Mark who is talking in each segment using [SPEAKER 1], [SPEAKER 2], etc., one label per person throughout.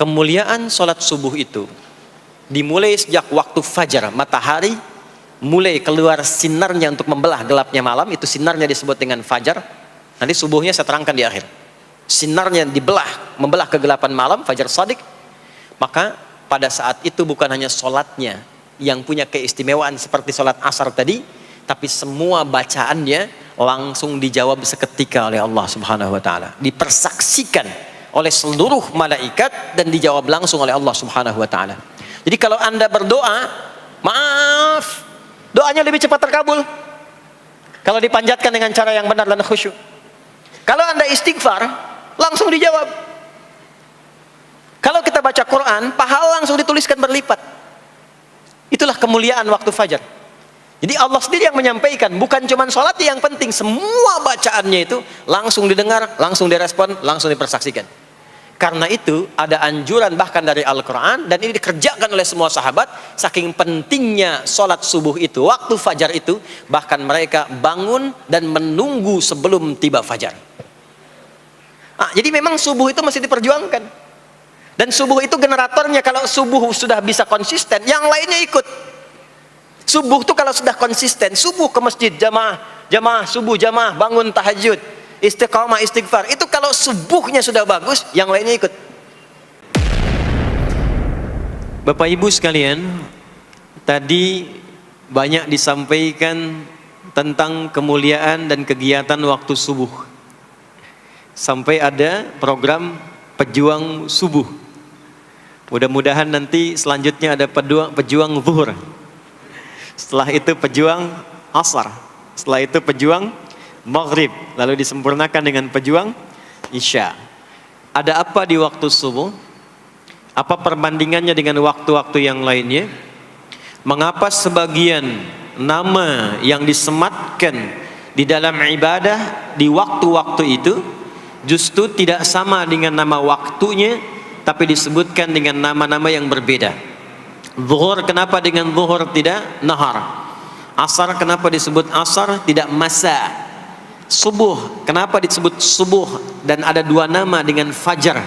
[SPEAKER 1] kemuliaan sholat subuh itu dimulai sejak waktu fajar, matahari mulai keluar sinarnya untuk membelah gelapnya malam, itu sinarnya disebut dengan fajar. Nanti subuhnya saya terangkan di akhir. Sinarnya membelah kegelapan malam, fajar shadiq. Maka pada saat itu bukan hanya sholatnya yang punya keistimewaan seperti sholat asar tadi, tapi semua bacaannya langsung dijawab seketika oleh Allah Subhanahu wa taala, dipersaksikan oleh seluruh malaikat dan dijawab langsung oleh Allah Subhanahu wa taala. Jadi kalau Anda berdoa, maaf, doanya lebih cepat terkabul kalau dipanjatkan dengan cara yang benar dan khusyuk. Kalau Anda istighfar, langsung dijawab. Kalau kita baca Quran, pahala langsung dituliskan berlipat. Itulah kemuliaan waktu fajar. Jadi Allah sendiri yang menyampaikan, bukan cuma sholat yang penting, semua bacaannya itu langsung didengar, langsung direspon, langsung dipersaksikan. Karena itu ada anjuran bahkan dari Al-Quran, dan ini dikerjakan oleh semua sahabat, saking pentingnya sholat subuh itu, waktu fajar itu, bahkan mereka bangun dan menunggu sebelum tiba fajar. Jadi memang subuh itu masih diperjuangkan. Dan subuh itu generatornya, kalau subuh sudah bisa konsisten, yang lainnya ikut. Subuh itu kalau sudah konsisten, subuh ke masjid, jamaah subuh, jamaah bangun tahajud, istiqamah, istighfar, itu kalau subuhnya sudah bagus, yang lainnya ikut. Bapak Ibu sekalian, tadi banyak disampaikan tentang kemuliaan dan kegiatan waktu subuh. Sampai ada program pejuang subuh. Mudah-mudahan nanti selanjutnya ada pejuang zuhur. Setelah itu pejuang asar. Setelah itu pejuang maghrib. Lalu disempurnakan dengan pejuang isya. Ada apa di waktu subuh? Apa perbandingannya dengan waktu-waktu yang lainnya? Mengapa sebagian nama yang disematkan di dalam ibadah di waktu-waktu itu justru tidak sama dengan nama waktunya, tapi disebutkan dengan nama-nama yang berbeda. Zuhur kenapa dengan zuhur tidak nahar? Asar kenapa disebut asar tidak masa? Subuh kenapa disebut subuh dan ada dua nama dengan fajar?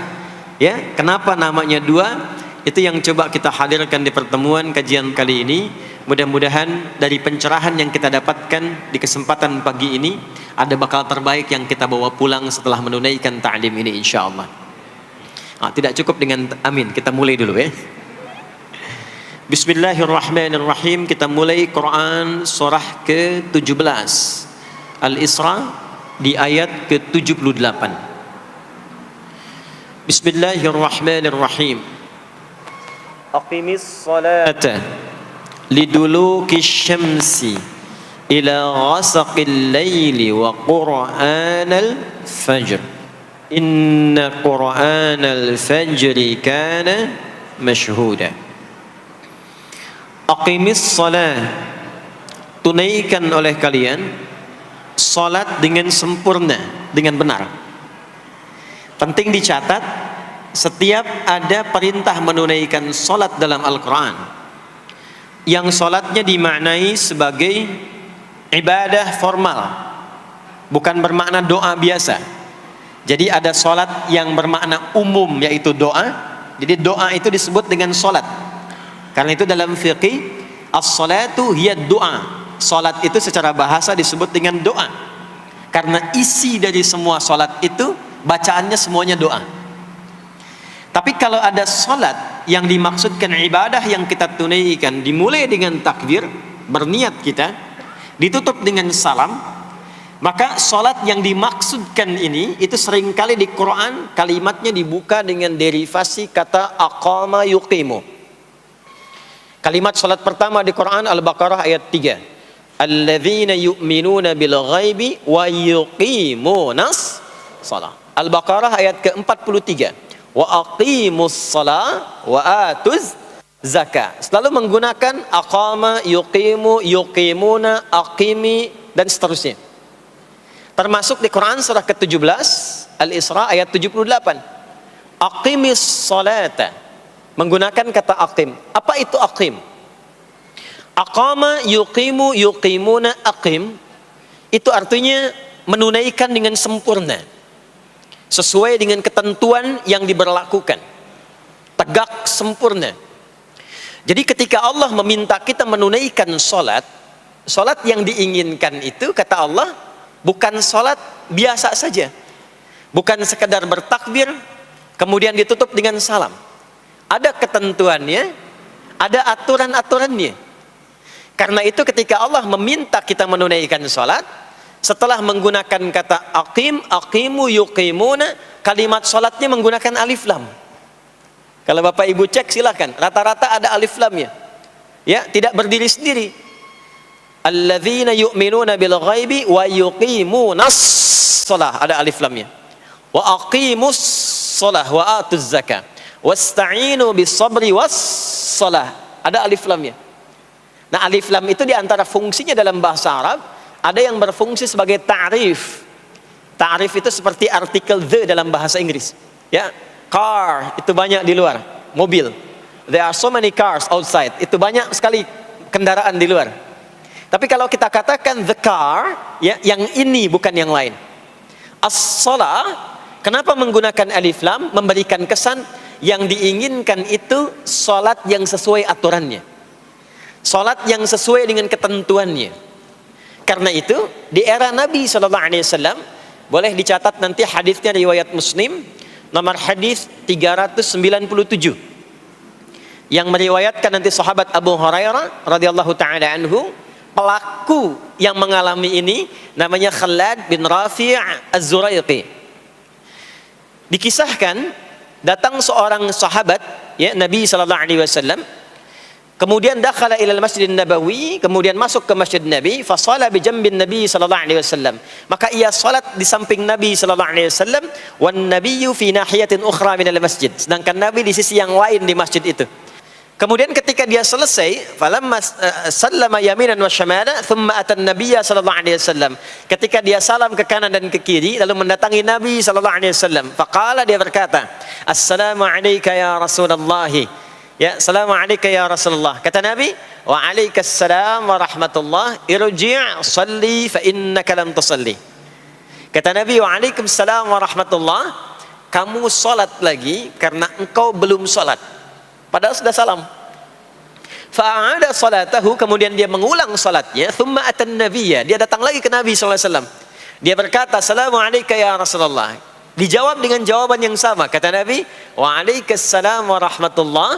[SPEAKER 1] Ya, kenapa namanya dua? Itu yang coba kita hadirkan di pertemuan kajian kali ini. Mudah-mudahan dari pencerahan yang kita dapatkan di kesempatan pagi ini ada bakal terbaik yang kita bawa pulang setelah menunaikan ta'lim ini insyaallah. Tidak cukup dengan amin, kita mulai dulu ya. Bismillahirrahmanirrahim. Kita mulai Quran surah ke-17 Al-Isra di ayat ke-78. Bismillahirrahmanirrahim. Aqimis salata liduluki syamsi ila ghasaqil laili wa qur'anal fajr inna qur'anal fajri kana mashhuda. Aqimis salat, tunaikan oleh kalian salat dengan sempurna, dengan benar. Penting dicatat, setiap ada perintah menunaikan salat dalam Al-Quran yang salatnya dimaknai sebagai ibadah formal, bukan bermakna doa biasa. Jadi ada salat yang bermakna umum, yaitu doa. Jadi doa itu disebut dengan salat. Karena itu dalam fiqih, as-salatu hiya doa. Salat itu secara bahasa disebut dengan doa. Karena isi dari semua salat itu bacaannya semuanya doa. Tapi kalau ada salat yang dimaksudkan ibadah yang kita tunaikan, dimulai dengan takbir, berniat kita, ditutup dengan salam, maka salat yang dimaksudkan ini itu seringkali di Quran kalimatnya dibuka dengan derivasi kata aqama yuqimu. Kalimat salat pertama di Quran Al-Baqarah ayat 3. Alladzina yu'minuna bil ghaibi wa yuqimunas shalah. Al-Baqarah ayat ke-43. Wa aqimus shalah wa atuz zakah. Selalu menggunakan aqama, yuqimu, yuqimuna, aqimi dan seterusnya. Termasuk di Quran surah ke-17 Al-Isra ayat 78. Aqimis salata, menggunakan kata aqim. Apa itu aqim? Aqama, yuqimu, yuqimuna, aqim, itu artinya menunaikan dengan sempurna, sesuai dengan ketentuan yang diberlakukan. tegak, sempurna. Jadi ketika Allah meminta kita menunaikan salat, salat yang diinginkan itu kata Allah bukan salat biasa saja. Bukan sekedar bertakbir kemudian ditutup dengan salam. Ada ketentuannya, ada aturan-aturannya. Karena itu ketika Allah meminta kita menunaikan salat, setelah menggunakan kata aqim, aqimu, yuqimuna, kalimat salatnya menggunakan alif lam. Kalau Bapak Ibu cek silakan, rata-rata ada alif lamnya. Ya, tidak berdiri sendiri. Alladzina yu'minuna bil ghaibi wa yuqimunas shalah, ada alif lamnya. Wa aqimus shalah wa atuz zakah. Wasta'inu bis sabri was shalah, ada alif lamnya. Nah, alif lam itu diantara fungsinya dalam bahasa Arab, ada yang berfungsi sebagai ta'rif. Ta'rif itu seperti artikel the dalam bahasa Inggris. Ya, car itu banyak di luar, mobil. There are so many cars outside. Itu banyak sekali kendaraan di luar. Tapi kalau kita katakan the car, ya, yang ini bukan yang lain. As-shalah, kenapa menggunakan alif lam? Memberikan kesan yang diinginkan itu salat yang sesuai aturannya. Salat yang sesuai dengan ketentuannya. Karena itu di era Nabi SAW, boleh dicatat nanti hadisnya riwayat Muslim, nomor hadis 397, yang meriwayatkan nanti sahabat Abu Hurairah radhiyallahu taala anhu. Pelaku yang mengalami ini namanya Khalad bin Rafi' Az-Zuraiqi. Dikisahkan datang seorang sahabat, ya, Nabi SAW, kemudian dakhala ila al-Masjid Nabawi, kemudian masuk ke Masjid Nabi, fa shala bi jambin Nabi SAW. Maka ia salat di samping Nabi SAW, wan nabiyyu fi nahiyatin ukhra min al-masjid. Sedangkan Nabi di sisi yang lain di masjid itu. Kemudian ketika dia selesai, falamma sallama yaminan wa syamala, thumma atan nabiyya sallallahu alaihi wasallam. Ketika dia salam ke kanan dan ke kiri, lalu mendatangi Nabi sallallahu alaihi wasallam. Faqala, dia berkata, "Assalamu alayka ya Rasulullah." Ya, "Assalamu alayka ya Rasulullah." Kata Nabi, "Wa alaikassalam wa rahmatullah. Irji' shalli fa innaka lam tusalli." Kata Nabi, "Wa alaikassalam wa rahmatullah." Kamu salat lagi karena engkau belum salat. Padahal sudah salam. Fa'ada salatahu, kemudian dia mengulang salatnya. Thumma atan nabiyya, dia datang lagi ke Nabi SAW. Dia berkata, "Assalamu alayka ya Rasulullah." Dijawab dengan jawaban yang sama. Kata Nabi, "Wa alaikassalam wa rahmatullah.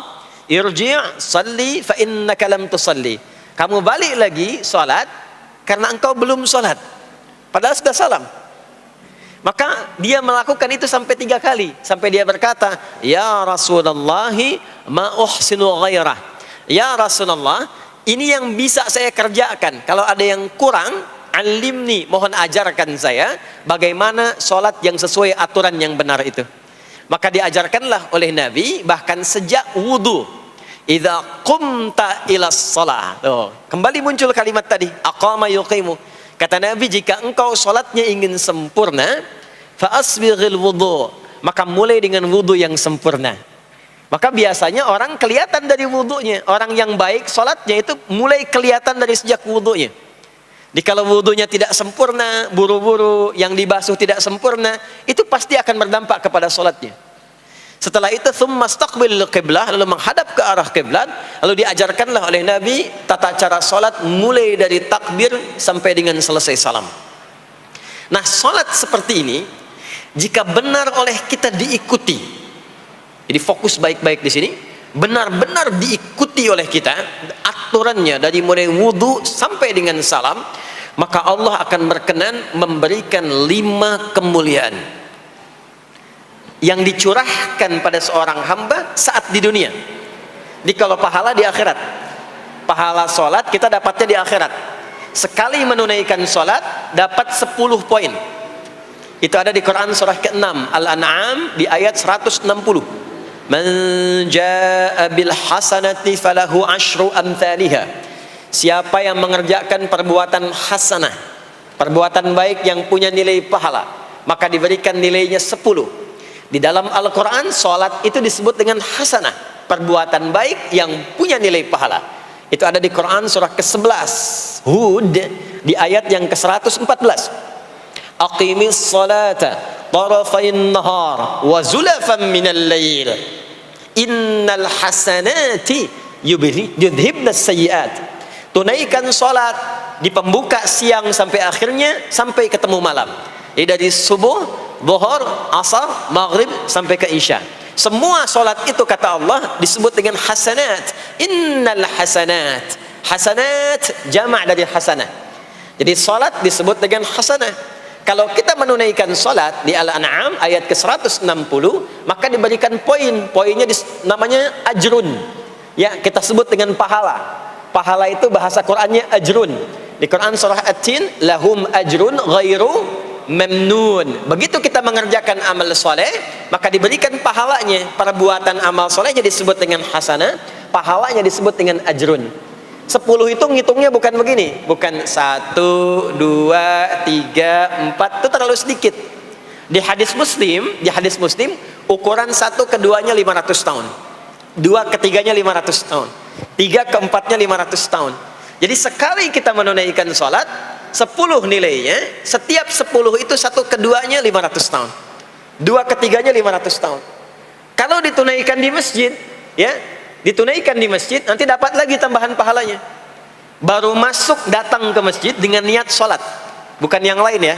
[SPEAKER 1] Irji' salli fa innaka lam tusalli." Kamu balik lagi salat karena engkau belum salat. Padahal sudah salam. Maka dia melakukan itu sampai 3 kali. Sampai dia berkata, "Ya Rasulullah, ma uhsinu ghairah." Ya Rasulullah, ini yang bisa saya kerjakan. Kalau ada yang kurang, alimni, mohon ajarkan saya bagaimana sholat yang sesuai aturan yang benar itu. Maka diajarkanlah oleh Nabi bahkan sejak wudu. Idza qumta ila shalah. Kembali muncul kalimat tadi, aqama yuqimu. Kata Nabi, jika engkau sholatnya ingin sempurna, fa asbighil wudu, maka mulai dengan wudu yang sempurna. Maka biasanya orang kelihatan dari wudunya. Orang yang baik sholatnya itu mulai kelihatan dari sejak wudunya. Jadi kalau wudunya tidak sempurna, buru-buru, yang dibasuh tidak sempurna, itu pasti akan berdampak kepada sholatnya. Setelah itu thumma istaqbil qiblah, lalu menghadap ke arah kiblat, lalu diajarkanlah oleh Nabi tata cara salat mulai dari takbir sampai dengan selesai salam. Nah, salat seperti ini jika benar oleh kita diikuti, jadi fokus baik-baik di sini, benar-benar diikuti oleh kita aturannya dari mulai wudu sampai dengan salam, maka Allah akan berkenan memberikan 5 kemuliaan yang dicurahkan pada seorang hamba saat di dunia. Jadi kalau pahala di akhirat, pahala sholat kita dapatnya di akhirat. Sekali menunaikan sholat dapat 10 poin. Itu ada di Quran surah ke-6 Al-An'am di ayat 160. Man jaa'a bil hasanati falahu asyru amthaliha. Siapa yang mengerjakan perbuatan hasanah, perbuatan baik yang punya nilai pahala, maka diberikan nilainya 10. Di dalam Al-Quran, sholat itu disebut dengan hasanah, perbuatan baik yang punya nilai pahala. Itu ada di Quran surah ke-11 Hud di ayat yang ke-114. Aqimis salata tarafain nahar wa zulafan minal lail innal hasanati yudhibnas sayyiat. Tunaikan salat di pembuka siang sampai akhirnya, sampai ketemu malam. Jadi dari subuh, zuhur, asar, maghrib sampai ke isya. Semua salat itu kata Allah disebut dengan hasanat. Innal hasanat. Hasanat jamak dari hasanah. Jadi salat disebut dengan hasanah. Kalau kita menunaikan salat di Al-An'am ayat ke-160, maka diberikan poin. Poinnya namanya ajrun. Ya, kita sebut dengan pahala. Pahala itu bahasa Qur'annya ajrun. Di Quran surah At-Tin, lahum ajrun ghairu mamnun. Begitu kita mengerjakan amal soleh, maka diberikan pahalanya. Perbuatan amal solehnya disebut dengan hasanah, pahalanya disebut dengan ajrun. 10 itu ngitungnya bukan begini, bukan 1, 2, 3, 4, itu terlalu sedikit. Di hadis Muslim, ukuran 1 keduanya 500 tahun, 2 ketiganya 500 tahun, 3 keempatnya 500 tahun. Jadi sekali kita menunaikan sholat 10 nilainya, setiap 10 itu 1 keduanya 500 tahun, 2 ketiganya 500 tahun. Kalau ditunaikan di masjid, ya, ditunaikan di masjid, nanti dapat lagi tambahan pahalanya. Baru masuk datang ke masjid dengan niat sholat, bukan yang lain ya.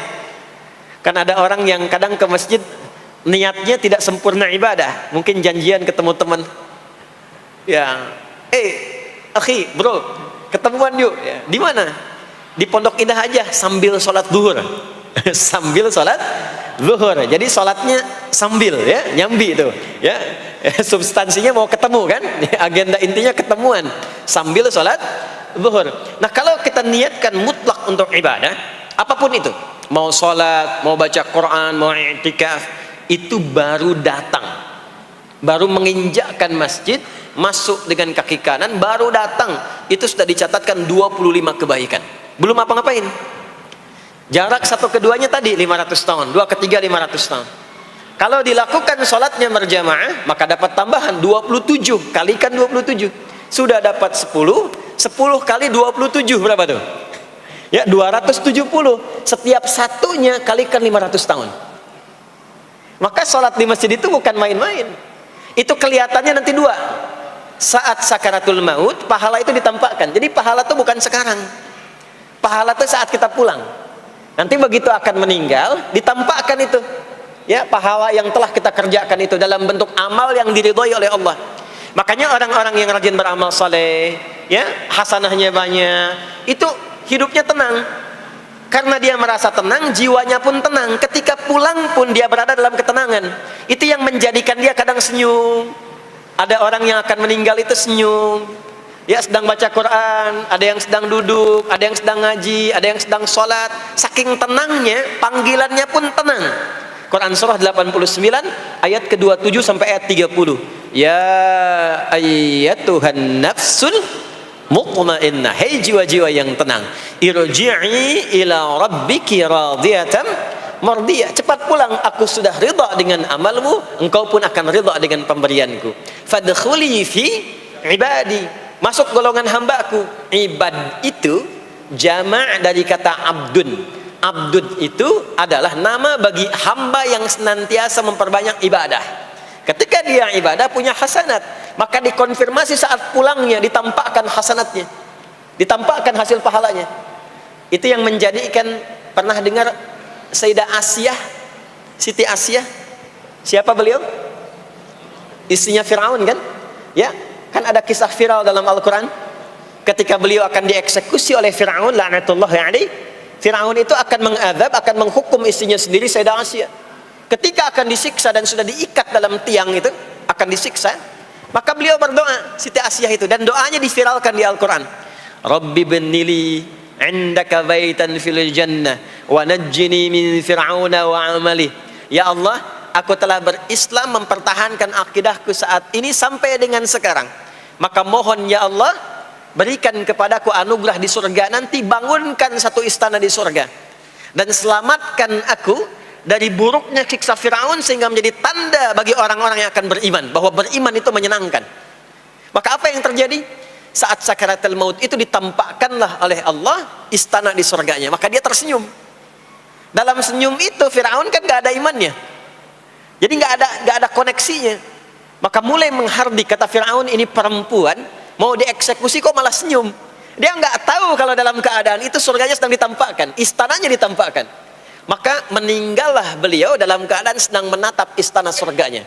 [SPEAKER 1] Kan ada orang yang kadang ke masjid niatnya tidak sempurna ibadah, mungkin janjian ketemu teman, ya, akhi, bro, ketemuan yuk, ya. Di mana? Di Pondok Indah aja, sambil sholat zuhur. Sambil sholat zuhur. Jadi sholatnya sambil, ya, nyambi itu, ya. Substansinya mau ketemu kan? Agenda intinya ketemuan sambil sholat zuhur. Nah, kalau kita niatkan mutlak untuk ibadah, apapun itu, mau sholat, mau baca Quran, mau i'tikaf, itu baru datang, baru menginjakkan masjid, masuk dengan kaki kanan, baru datang, itu sudah dicatatkan 25 kebaikan. Belum apa-ngapain. Jarak 1 keduanya tadi 500 tahun, 2 ketiga 500 tahun. Kalau dilakukan sholatnya berjamaah, maka dapat tambahan 27, kalikan 27. Sudah dapat 10, 10 kali 27 berapa tuh? Ya, 270. Setiap satunya kalikan 500 tahun. Maka sholat di masjid itu bukan main-main. Itu kelihatannya nanti 2. Saat sakaratul maut, pahala itu ditampakkan. Jadi pahala itu bukan sekarang. Pahala itu saat kita pulang. Nanti begitu akan meninggal, ditampakkan itu. Ya, pahala yang telah kita kerjakan itu dalam bentuk amal yang diridhoi oleh Allah. Makanya orang-orang yang rajin beramal saleh, ya, hasanahnya banyak, itu hidupnya tenang. Karena dia merasa tenang, jiwanya pun tenang. Ketika pulang pun dia berada dalam ketenangan. Itu yang menjadikan dia kadang senyum. Ada orang yang akan meninggal itu senyum. Dia sedang baca Quran, ada yang sedang duduk, ada yang sedang ngaji, ada yang sedang sholat. Saking tenangnya, panggilannya pun tenang. Quran surah 89 ayat ke-27 sampai ayat 30. Ya ayyatuhan nafsul mutmainnah, hei jiwa-jiwa yang tenang, irji'i ila rabbiki radiyatan mardiyah, cepat pulang, aku sudah ridha dengan amalmu, engkau pun akan ridha dengan pemberianku. Fadkhuli fi ibadi, masuk golongan hambaku. Ibad itu jamak dari kata abdun. Abdun itu adalah nama bagi hamba yang senantiasa memperbanyak ibadah. Ketika dia ibadah punya hasanat, maka dikonfirmasi saat pulangnya, ditampakkan hasanatnya, ditampakkan hasil pahalanya. Itu yang menjadikan, pernah dengar Sayyidah Asyah, Siti Asyah? Siapa beliau? Istrinya Fir'aun kan? Ya, kan ada kisah viral dalam Al-Quran. Ketika beliau akan dieksekusi oleh Fir'aun, la'natullahi alaihi, Fir'aun itu akan mengadab, akan menghukum istrinya sendiri, Sayyidah Asyah. Ketika akan disiksa dan sudah diikat dalam tiang itu, akan disiksa, maka beliau berdoa, Siti Asyah itu, dan doanya diviralkan di Al-Quran. Rabbi bennili indaka baitan fil jannah wa najjini min fir'auna wa amali. Ya Allah, aku telah berislam, mempertahankan akidahku saat ini sampai dengan sekarang. Maka mohon ya Allah, berikan kepadaku anugerah di surga nanti, bangunkan satu istana di surga, dan selamatkan aku dari buruknya siksa Firaun, sehingga menjadi tanda bagi orang-orang yang akan beriman bahwa beriman itu menyenangkan. Maka apa yang terjadi? Saat sakaratul maut itu ditampakkanlah oleh Allah istana di surganya, maka dia tersenyum. Dalam senyum itu Firaun kan gak ada imannya, jadi gak ada koneksinya. Maka mulai menghardik, kata Fir'aun, ini perempuan mau dieksekusi kok malah senyum. Dia nggak tahu kalau dalam keadaan itu surganya sedang ditampakkan, istananya ditampakkan. Maka meninggallah beliau dalam keadaan sedang menatap istana surganya.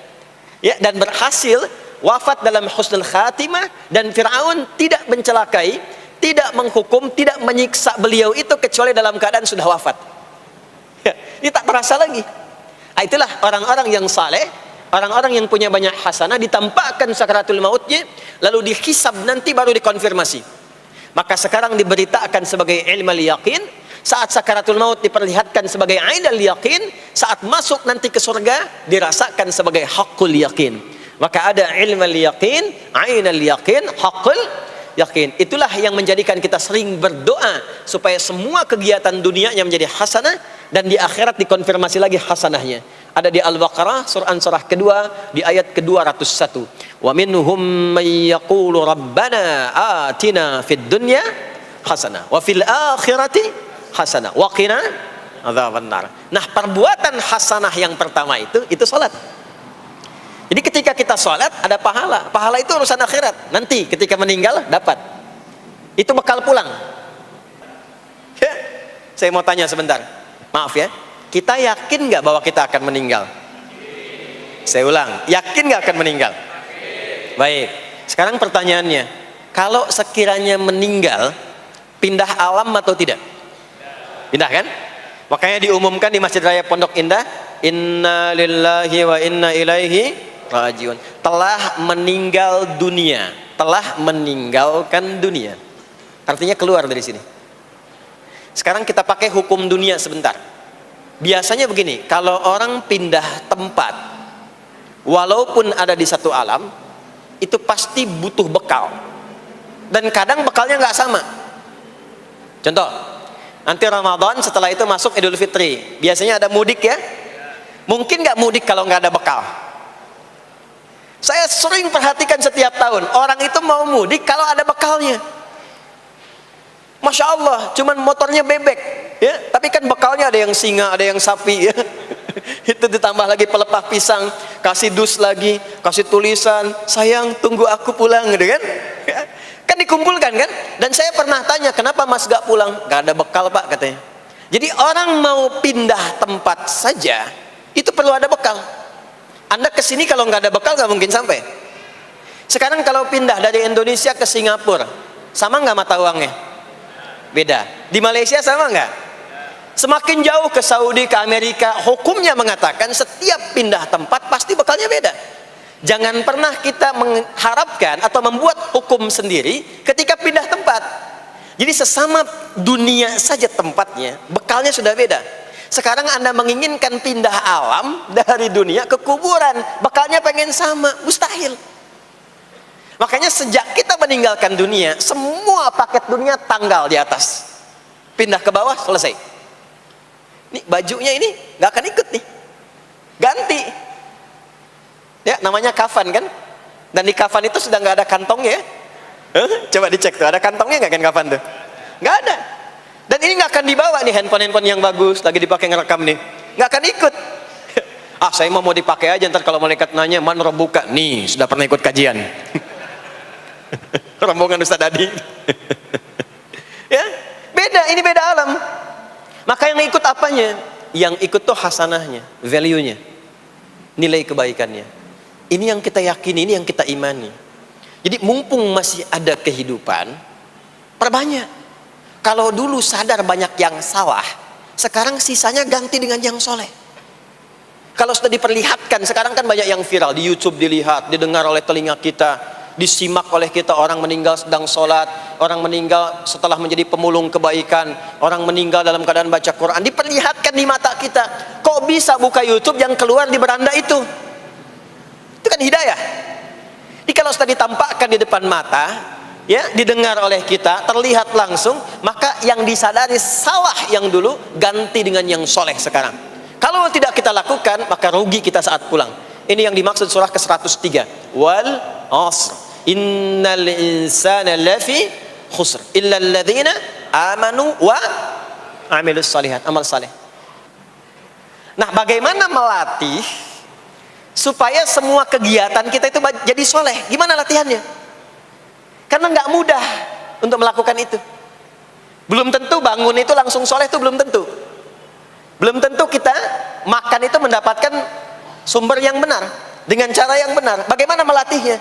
[SPEAKER 1] Ya, dan berhasil wafat dalam husnul khatimah, dan Fir'aun tidak mencelakai, tidak menghukum, tidak menyiksa beliau itu kecuali dalam keadaan sudah wafat. Ya, ini tak terasa lagi. Itulah orang-orang yang saleh, orang-orang yang punya banyak hasanah, ditampakkan sakaratul mautnya, lalu dihisab nanti baru dikonfirmasi. Maka sekarang diberitakan sebagai ilmal yaqin, saat sakaratul maut diperlihatkan sebagai ainal yaqin, saat masuk nanti ke surga dirasakan sebagai haqqul yaqin. Maka ada ilmal yaqin, ainal yaqin, haqqul yaqin. Itulah yang menjadikan kita sering berdoa supaya semua kegiatan dunianya menjadi hasanah, dan di akhirat dikonfirmasi lagi hasanahnya. Ada di Al-Baqarah surah kedua di ayat ke-201. Wa minhum may yaqulu rabbana atina fid dunya hasanah wa fil akhirati hasanah wa qina adzabannar. Nah, perbuatan hasanah yang pertama itu salat. Jadi ketika kita salat ada pahala. Pahala itu urusan akhirat. Nanti ketika meninggal dapat. Itu bekal pulang. Ya, saya mau tanya sebentar. Maaf ya, kita yakin nggak bahwa kita akan meninggal? Saya ulang, yakin nggak akan meninggal? Baik, sekarang pertanyaannya, kalau sekiranya meninggal, pindah alam atau tidak? Pindah kan? Makanya diumumkan di Masjid Raya Pondok Indah, inna lillahi wa inna ilaihi rajiun. Telah meninggal dunia, telah meninggalkan dunia. Artinya keluar dari sini. Sekarang kita pakai hukum dunia sebentar. Biasanya begini, kalau orang pindah tempat, walaupun ada di satu alam, itu pasti butuh bekal. Dan kadang bekalnya nggak sama. Contoh, nanti Ramadan, setelah itu masuk Idul Fitri. Biasanya ada mudik ya. Mungkin nggak mudik kalau nggak ada bekal. Saya sering perhatikan setiap tahun, orang itu mau mudik kalau ada bekalnya. Masya Allah, cuman motornya bebek, ya. Tapi kan bekalnya ada yang singa, ada yang sapi, ya. Itu ditambah lagi pelepah pisang, kasih dus lagi, kasih tulisan, sayang tunggu aku pulang, gitu kan? Kan dikumpulkan kan? Dan saya pernah tanya, kenapa mas gak pulang? Gak ada bekal pak, katanya. Jadi orang mau pindah tempat saja, itu perlu ada bekal. Anda kesini kalau nggak ada bekal nggak mungkin sampai. Sekarang kalau pindah dari Indonesia ke Singapura, sama nggak mata uangnya? Beda. Di Malaysia sama nggak? Semakin jauh ke Saudi, ke Amerika, hukumnya mengatakan setiap pindah tempat pasti bekalnya beda. Jangan pernah kita mengharapkan atau membuat hukum sendiri ketika pindah tempat. Jadi sesama dunia saja tempatnya, bekalnya sudah beda. Sekarang Anda menginginkan pindah alam dari dunia ke kuburan, bekalnya pengen sama, mustahil. Makanya sejak kita meninggalkan dunia, semua paket dunia tanggal di atas, pindah ke bawah, selesai. Nih bajunya ini nggak akan ikut nih, ganti. Ya namanya kafan kan, dan di kafan itu sudah nggak ada kantongnya. Coba dicek tuh, ada kantongnya nggak kan kafan tuh? Nggak ada. Dan ini nggak akan dibawa nih handphone yang bagus lagi dipakai ngerekam nih, nggak akan ikut. Ah saya mau dipakai aja, ntar kalau malaikat nanya man rabbuka, nih sudah pernah ikut kajian. Rombongan Ustaz Adi. Ya, beda, ini beda alam. Maka yang ikut apanya? Yang ikut tuh hasanahnya, value-nya, nilai kebaikannya. Ini yang kita yakini, ini yang kita imani. Jadi mumpung masih ada kehidupan, perbanyak. Kalau dulu sadar banyak yang salah, sekarang sisanya ganti dengan yang soleh. Kalau sudah diperlihatkan, sekarang kan banyak yang viral di YouTube, dilihat, didengar oleh telinga kita, disimak oleh kita, orang meninggal sedang sholat, orang meninggal setelah menjadi pemulung kebaikan, orang meninggal dalam keadaan baca Quran, diperlihatkan di mata kita. Kok bisa buka YouTube yang keluar di beranda itu? Itu kan hidayah. Jadi kalau sudah ditampakkan di depan mata, ya, didengar oleh kita, terlihat langsung, maka yang disadari salah yang dulu ganti dengan yang soleh sekarang. Kalau tidak kita lakukan, maka rugi kita saat pulang. Ini yang dimaksud surah ke-103. Wal asr innal insana lafi khusr illa alladhina amanu wa amilus salihat, amal saleh. Nah, bagaimana melatih supaya semua kegiatan kita itu jadi soleh. Gimana latihannya? Karena nggak mudah untuk melakukan itu. Belum tentu bangun itu langsung soleh, itu belum tentu. Belum tentu kita makan itu mendapatkan sumber yang benar dengan cara yang benar. Bagaimana melatihnya?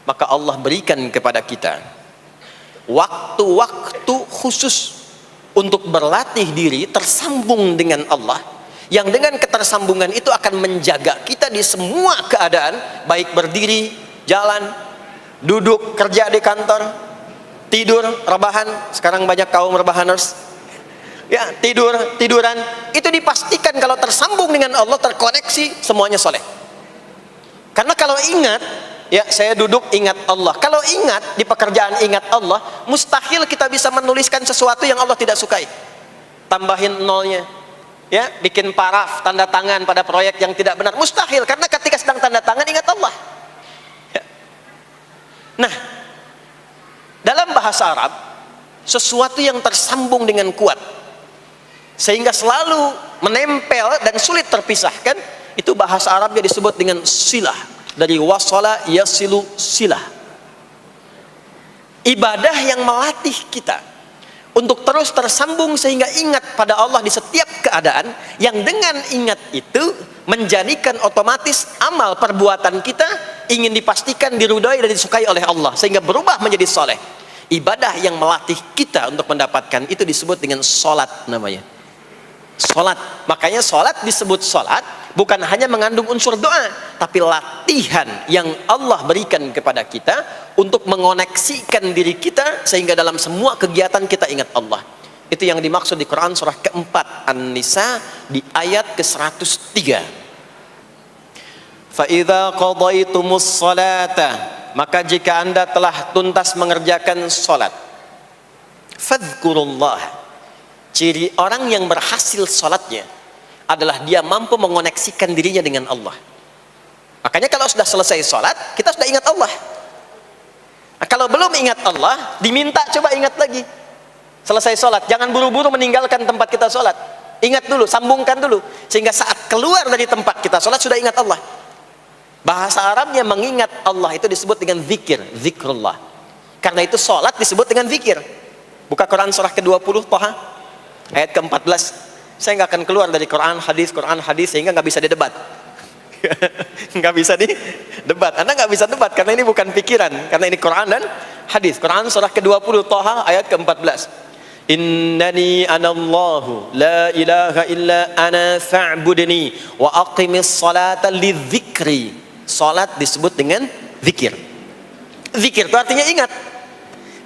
[SPEAKER 1] Maka Allah berikan kepada kita waktu-waktu khusus untuk berlatih diri tersambung dengan Allah, yang dengan ketersambungan itu akan menjaga kita di semua keadaan, baik berdiri, jalan, duduk, kerja di kantor, tidur, rebahan. Sekarang banyak kaum rebahaners, ya, tiduran, itu dipastikan kalau tersambung dengan Allah, terkoneksi, semuanya soleh. Karena kalau ingat, ya, saya duduk ingat Allah. Kalau ingat di pekerjaan ingat Allah, mustahil kita bisa menuliskan sesuatu yang Allah tidak sukai. Tambahin nolnya, ya, bikin paraf, tanda tangan pada proyek yang tidak benar, mustahil. Karena ketika sedang tanda tangan ingat Allah. Ya. Nah, dalam bahasa Arab, sesuatu yang tersambung dengan kuat sehingga selalu menempel dan sulit terpisahkan, itu bahasa Arabnya disebut dengan silah. Dari wasala yasilu silah. Ibadah yang melatih kita untuk terus tersambung sehingga ingat pada Allah di setiap keadaan, yang dengan ingat itu menjadikan otomatis amal perbuatan kita ingin dipastikan diridhai dan disukai oleh Allah, sehingga berubah menjadi soleh. Ibadah yang melatih kita untuk mendapatkan itu disebut dengan solat namanya. Solat. Makanya solat disebut solat bukan hanya mengandung unsur doa, tapi latihan yang Allah berikan kepada kita untuk mengoneksikan diri kita sehingga dalam semua kegiatan kita ingat Allah. Itu yang dimaksud di Quran surah keempat An-Nisa di ayat ke-103. Fa idza qadaytumus salata, maka jika Anda telah tuntas mengerjakan salat, fadhkurullah. Ciri orang yang berhasil salatnya adalah dia mampu mengoneksikan dirinya dengan Allah. Makanya kalau sudah selesai salat, kita sudah ingat Allah. Nah, kalau belum ingat Allah, diminta coba ingat lagi. Selesai salat, jangan buru-buru meninggalkan tempat kita salat. Ingat dulu, sambungkan dulu, sehingga saat keluar dari tempat kita salat sudah ingat Allah. Bahasa Arabnya mengingat Allah itu disebut dengan zikir, zikrullah. Karena itu salat disebut dengan zikir. Buka Quran surah ke-20 Thaha ayat ke-14. Saya nggak akan keluar dari Quran hadis sehingga nggak bisa didebat. Nggak bisa didebat. Anda nggak bisa debat karena ini bukan pikiran, karena ini Quran dan hadis. Quran surah ke-20 Thaha ayat ke-14. Innani anallahu la ilaha illa ana fa'budni wa aqimis salata lidzikri. Salat disebut dengan zikir. Zikir itu artinya ingat.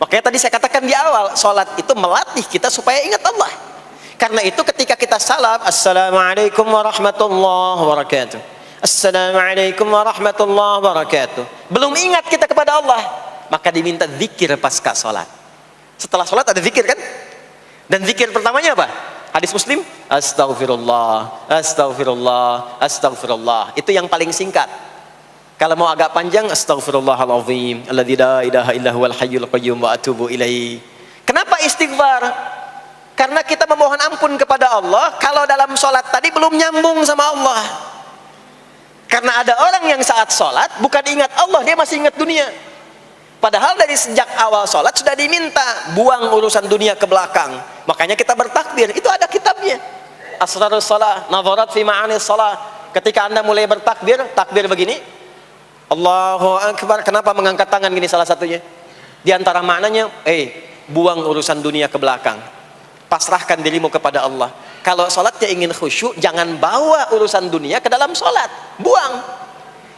[SPEAKER 1] Makanya tadi saya katakan di awal, salat itu melatih kita supaya ingat Allah. Karena itu ketika kita salam, assalamualaikum warahmatullahi wabarakatuh, assalamualaikum warahmatullahi wabarakatuh, belum ingat kita kepada Allah, maka diminta zikir pasca salat. Setelah salat ada zikir kan? Dan zikir pertamanya apa? Hadis Muslim, astaghfirullah, astaghfirullah, astaghfirullah. Itu yang paling singkat. Kalau mau agak panjang, astaghfirullahalazim, alladzi la ilaha illa huwal hayyul qayyum wa atubu ilaihi. Kenapa istighfar? Karena kita memohon ampun kepada Allah kalau dalam sholat tadi belum nyambung sama Allah. Karena ada orang yang saat sholat bukan ingat Allah, dia masih ingat dunia. Padahal dari sejak awal sholat sudah diminta buang urusan dunia ke belakang. Makanya kita bertakbir, itu ada kitabnya. Asrarus shalah, nadharat fi ma'anis shalah. Ketika Anda mulai bertakbir, takbir begini, Allahu Akbar. Kenapa mengangkat tangan gini salah satunya? Di antara maknanya, buang urusan dunia ke belakang. Pasrahkan dirimu kepada Allah. Kalau sholatnya ingin khusyuk, jangan bawa urusan dunia ke dalam sholat. Buang.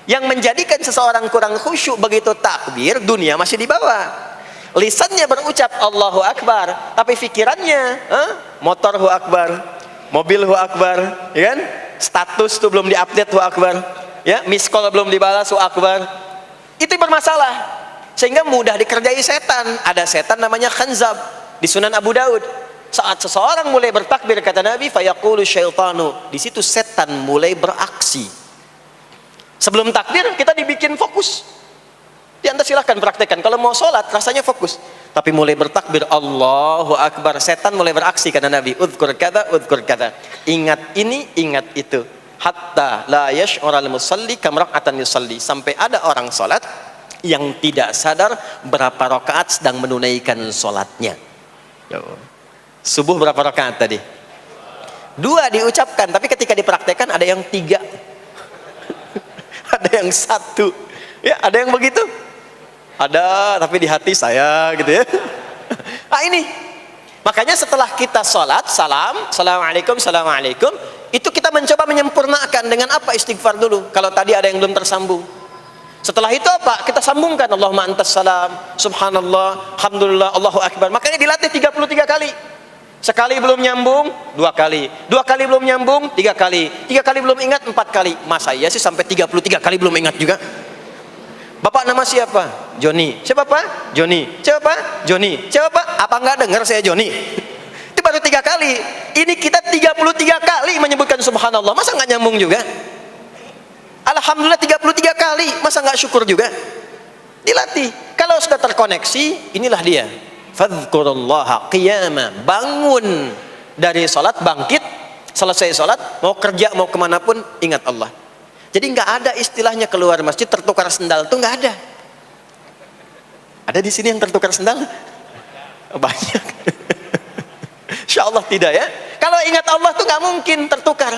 [SPEAKER 1] Yang menjadikan seseorang kurang khusyuk begitu takbir, dunia masih dibawa. Lisannya berucap Allahu Akbar, tapi pikirannya motor hu akbar, mobil hu akbar, ya kan? Status tuh belum diupdate hu akbar, ya, miss call belum dibalas hu akbar. Itu bermasalah, sehingga mudah dikerjai setan. Ada setan namanya khanzab di Sunan Abu Daud. Saat seseorang mulai bertakbir, kata Nabi, fayaqulu syaitanu, di situ setan mulai beraksi. Sebelum takbir kita dibikin fokus. Anda silahkan praktekkan. Kalau mau sholat rasanya fokus. Tapi mulai bertakbir Allahu Akbar, setan mulai beraksi, kata Nabi. Udhkur kata, udhkur kata. Ingat ini, ingat itu. hatta la yash'ural musalli kam rak'atan yusalli, sampai ada orang salat yang tidak sadar berapa rakaat sedang menunaikan salatnya. Subuh berapa rakaat tadi? 2 diucapkan, tapi ketika dipraktekkan ada yang 3. Ada yang 1. Ya, ada yang begitu. Ada, tapi di hati saya gitu ya. Nah ini, makanya setelah kita sholat, salam, assalamualaikum, assalamualaikum, itu kita mencoba menyempurnakan dengan apa? Istighfar dulu. Kalau tadi ada yang belum tersambung. Setelah itu apa? Kita sambungkan. Allahumma antas salam, subhanallah, alhamdulillah, Allahu akbar. Makanya dilatih 33 kali. Sekali belum nyambung, 2 kali. 2 kali belum nyambung, 3 kali. 3 kali belum ingat, 4 kali. Masa iya sih sampai 33 kali belum ingat juga? Bapak nama siapa? Joni. Siapa Pak? Joni. Siapa Pak? Joni. Siapa Pak? Apa enggak dengar saya Joni? Itu baru 3 kali. Ini kita 33 kali menyebutkan subhanallah. Masa enggak nyambung juga? Alhamdulillah 33 kali. Masa enggak syukur juga? Dilatih. Kalau sudah terkoneksi, inilah dia. Fadhkurullaha qiyama. Bangun dari salat, bangkit, selesai salat, mau kerja, mau kemanapun, ingat Allah. Jadi nggak ada istilahnya keluar masjid tertukar sendal, tuh nggak ada. Ada di sini yang tertukar sendal? Banyak. Insya Allah tidak ya. Kalau ingat Allah tuh nggak mungkin tertukar.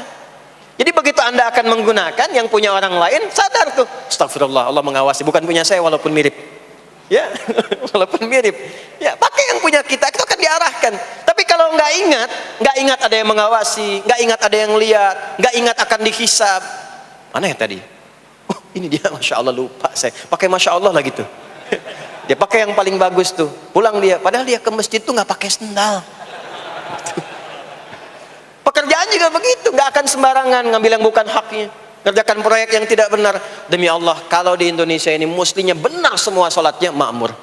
[SPEAKER 1] Jadi begitu Anda akan menggunakan, yang punya orang lain sadar tuh. Astagfirullah, Allah mengawasi. Bukan punya saya walaupun mirip. Ya, walaupun mirip. Ya, pakai yang punya kita, itu akan diarahkan. Tapi kalau nggak ingat ada yang mengawasi, nggak ingat ada yang lihat, nggak ingat akan dihisab. Mana ya tadi? Oh, ini dia, masya Allah, lupa saya. Pakai masya Allah lah gitu. Dia pakai yang paling bagus tuh. Pulang dia, padahal dia ke masjid tuh nggak pakai sendal. Pekerjaan juga begitu, nggak akan sembarangan ngambil yang bukan haknya. Kerjakan proyek yang tidak benar. Demi Allah, kalau di Indonesia ini muslinya benar semua sholatnya, makmur.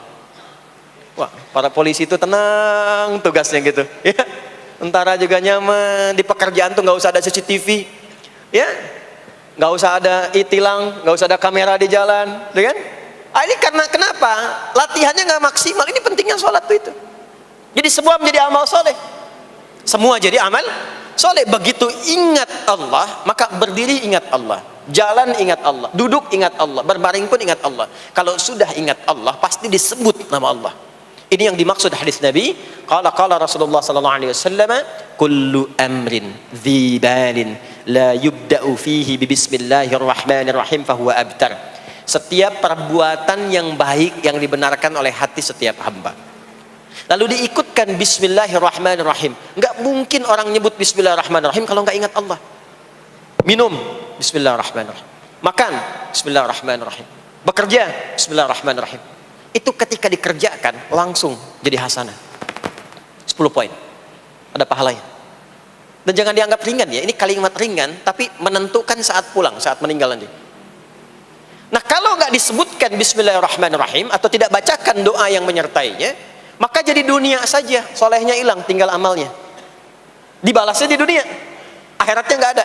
[SPEAKER 1] Wah, para polisi itu tenang tugasnya gitu. Ya, tentara juga nyaman. Di pekerjaan tuh nggak usah ada CCTV. Ya. Nggak usah ada e-tilang, nggak usah ada kamera di jalan, kan? Ini karena kenapa? Latihannya nggak maksimal. Ini pentingnya sholat itu. Jadi semua menjadi amal soleh. Semua jadi amal soleh. Begitu ingat Allah, maka berdiri ingat Allah, jalan ingat Allah, duduk ingat Allah, berbaring pun ingat Allah. Kalau sudah ingat Allah, pasti disebut nama Allah. Ini yang dimaksud hadis Nabi. Qala Rasulullah sallallahu alaihi wasallam, kullu amrin dhi balin la yubda'u fihi bi bismillahirrahmanirrahim fahuwa abtar. Setiap perbuatan yang baik yang dibenarkan oleh hati setiap hamba, lalu diikutkan bismillahirrahmanirrahim. Enggak mungkin orang nyebut bismillahirrahmanirrahim kalau enggak ingat Allah. Minum, bismillahirrahmanirrahim. Makan, bismillahirrahmanirrahim. Bekerja, bismillahirrahmanirrahim. Itu ketika dikerjakan langsung jadi hasanah. 10 poin. Ada pahalanya. Dan jangan dianggap ringan ya. Ini kalimat ringan tapi menentukan saat pulang, saat meninggal nanti. Nah, kalau nggak disebutkan bismillahirrahmanirrahim atau tidak bacakan doa yang menyertainya, maka jadi dunia saja, solehnya hilang, tinggal amalnya. Dibalasnya di dunia, akhiratnya nggak ada.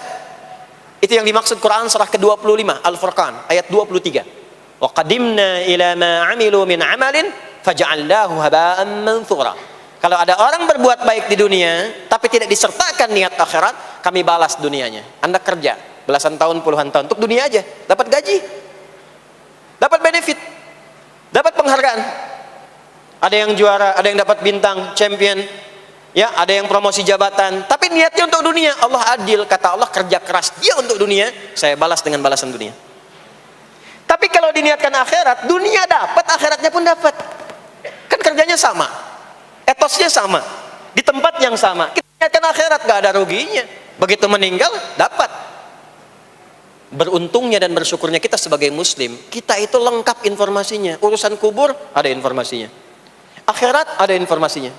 [SPEAKER 1] Itu yang dimaksud Quran surah ke-25 Al-Furqan ayat 23. Wa qadimna ila ma 'amilu min 'amalin faj'alnahu haba'an manthura. Kalau ada orang berbuat baik di dunia tapi tidak disertakan niat akhirat, kami balas dunianya. Anda kerja belasan tahun, puluhan tahun untuk dunia aja, dapat gaji, dapat benefit, dapat penghargaan. Ada yang juara, ada yang dapat bintang, champion, ya, ada yang promosi jabatan, tapi niatnya untuk dunia. Allah adil, kata Allah, kerja keras dia untuk dunia, saya balas dengan balasan dunia. Tapi kalau diniatkan akhirat, dunia dapat, akhiratnya pun dapat. Kan kerjanya sama, etosnya sama, di tempat yang sama. Kita niatkan akhirat, gak ada ruginya. Begitu meninggal, dapat. Beruntungnya dan bersyukurnya kita sebagai muslim, kita itu lengkap informasinya. Urusan kubur, ada informasinya. Akhirat, ada informasinya.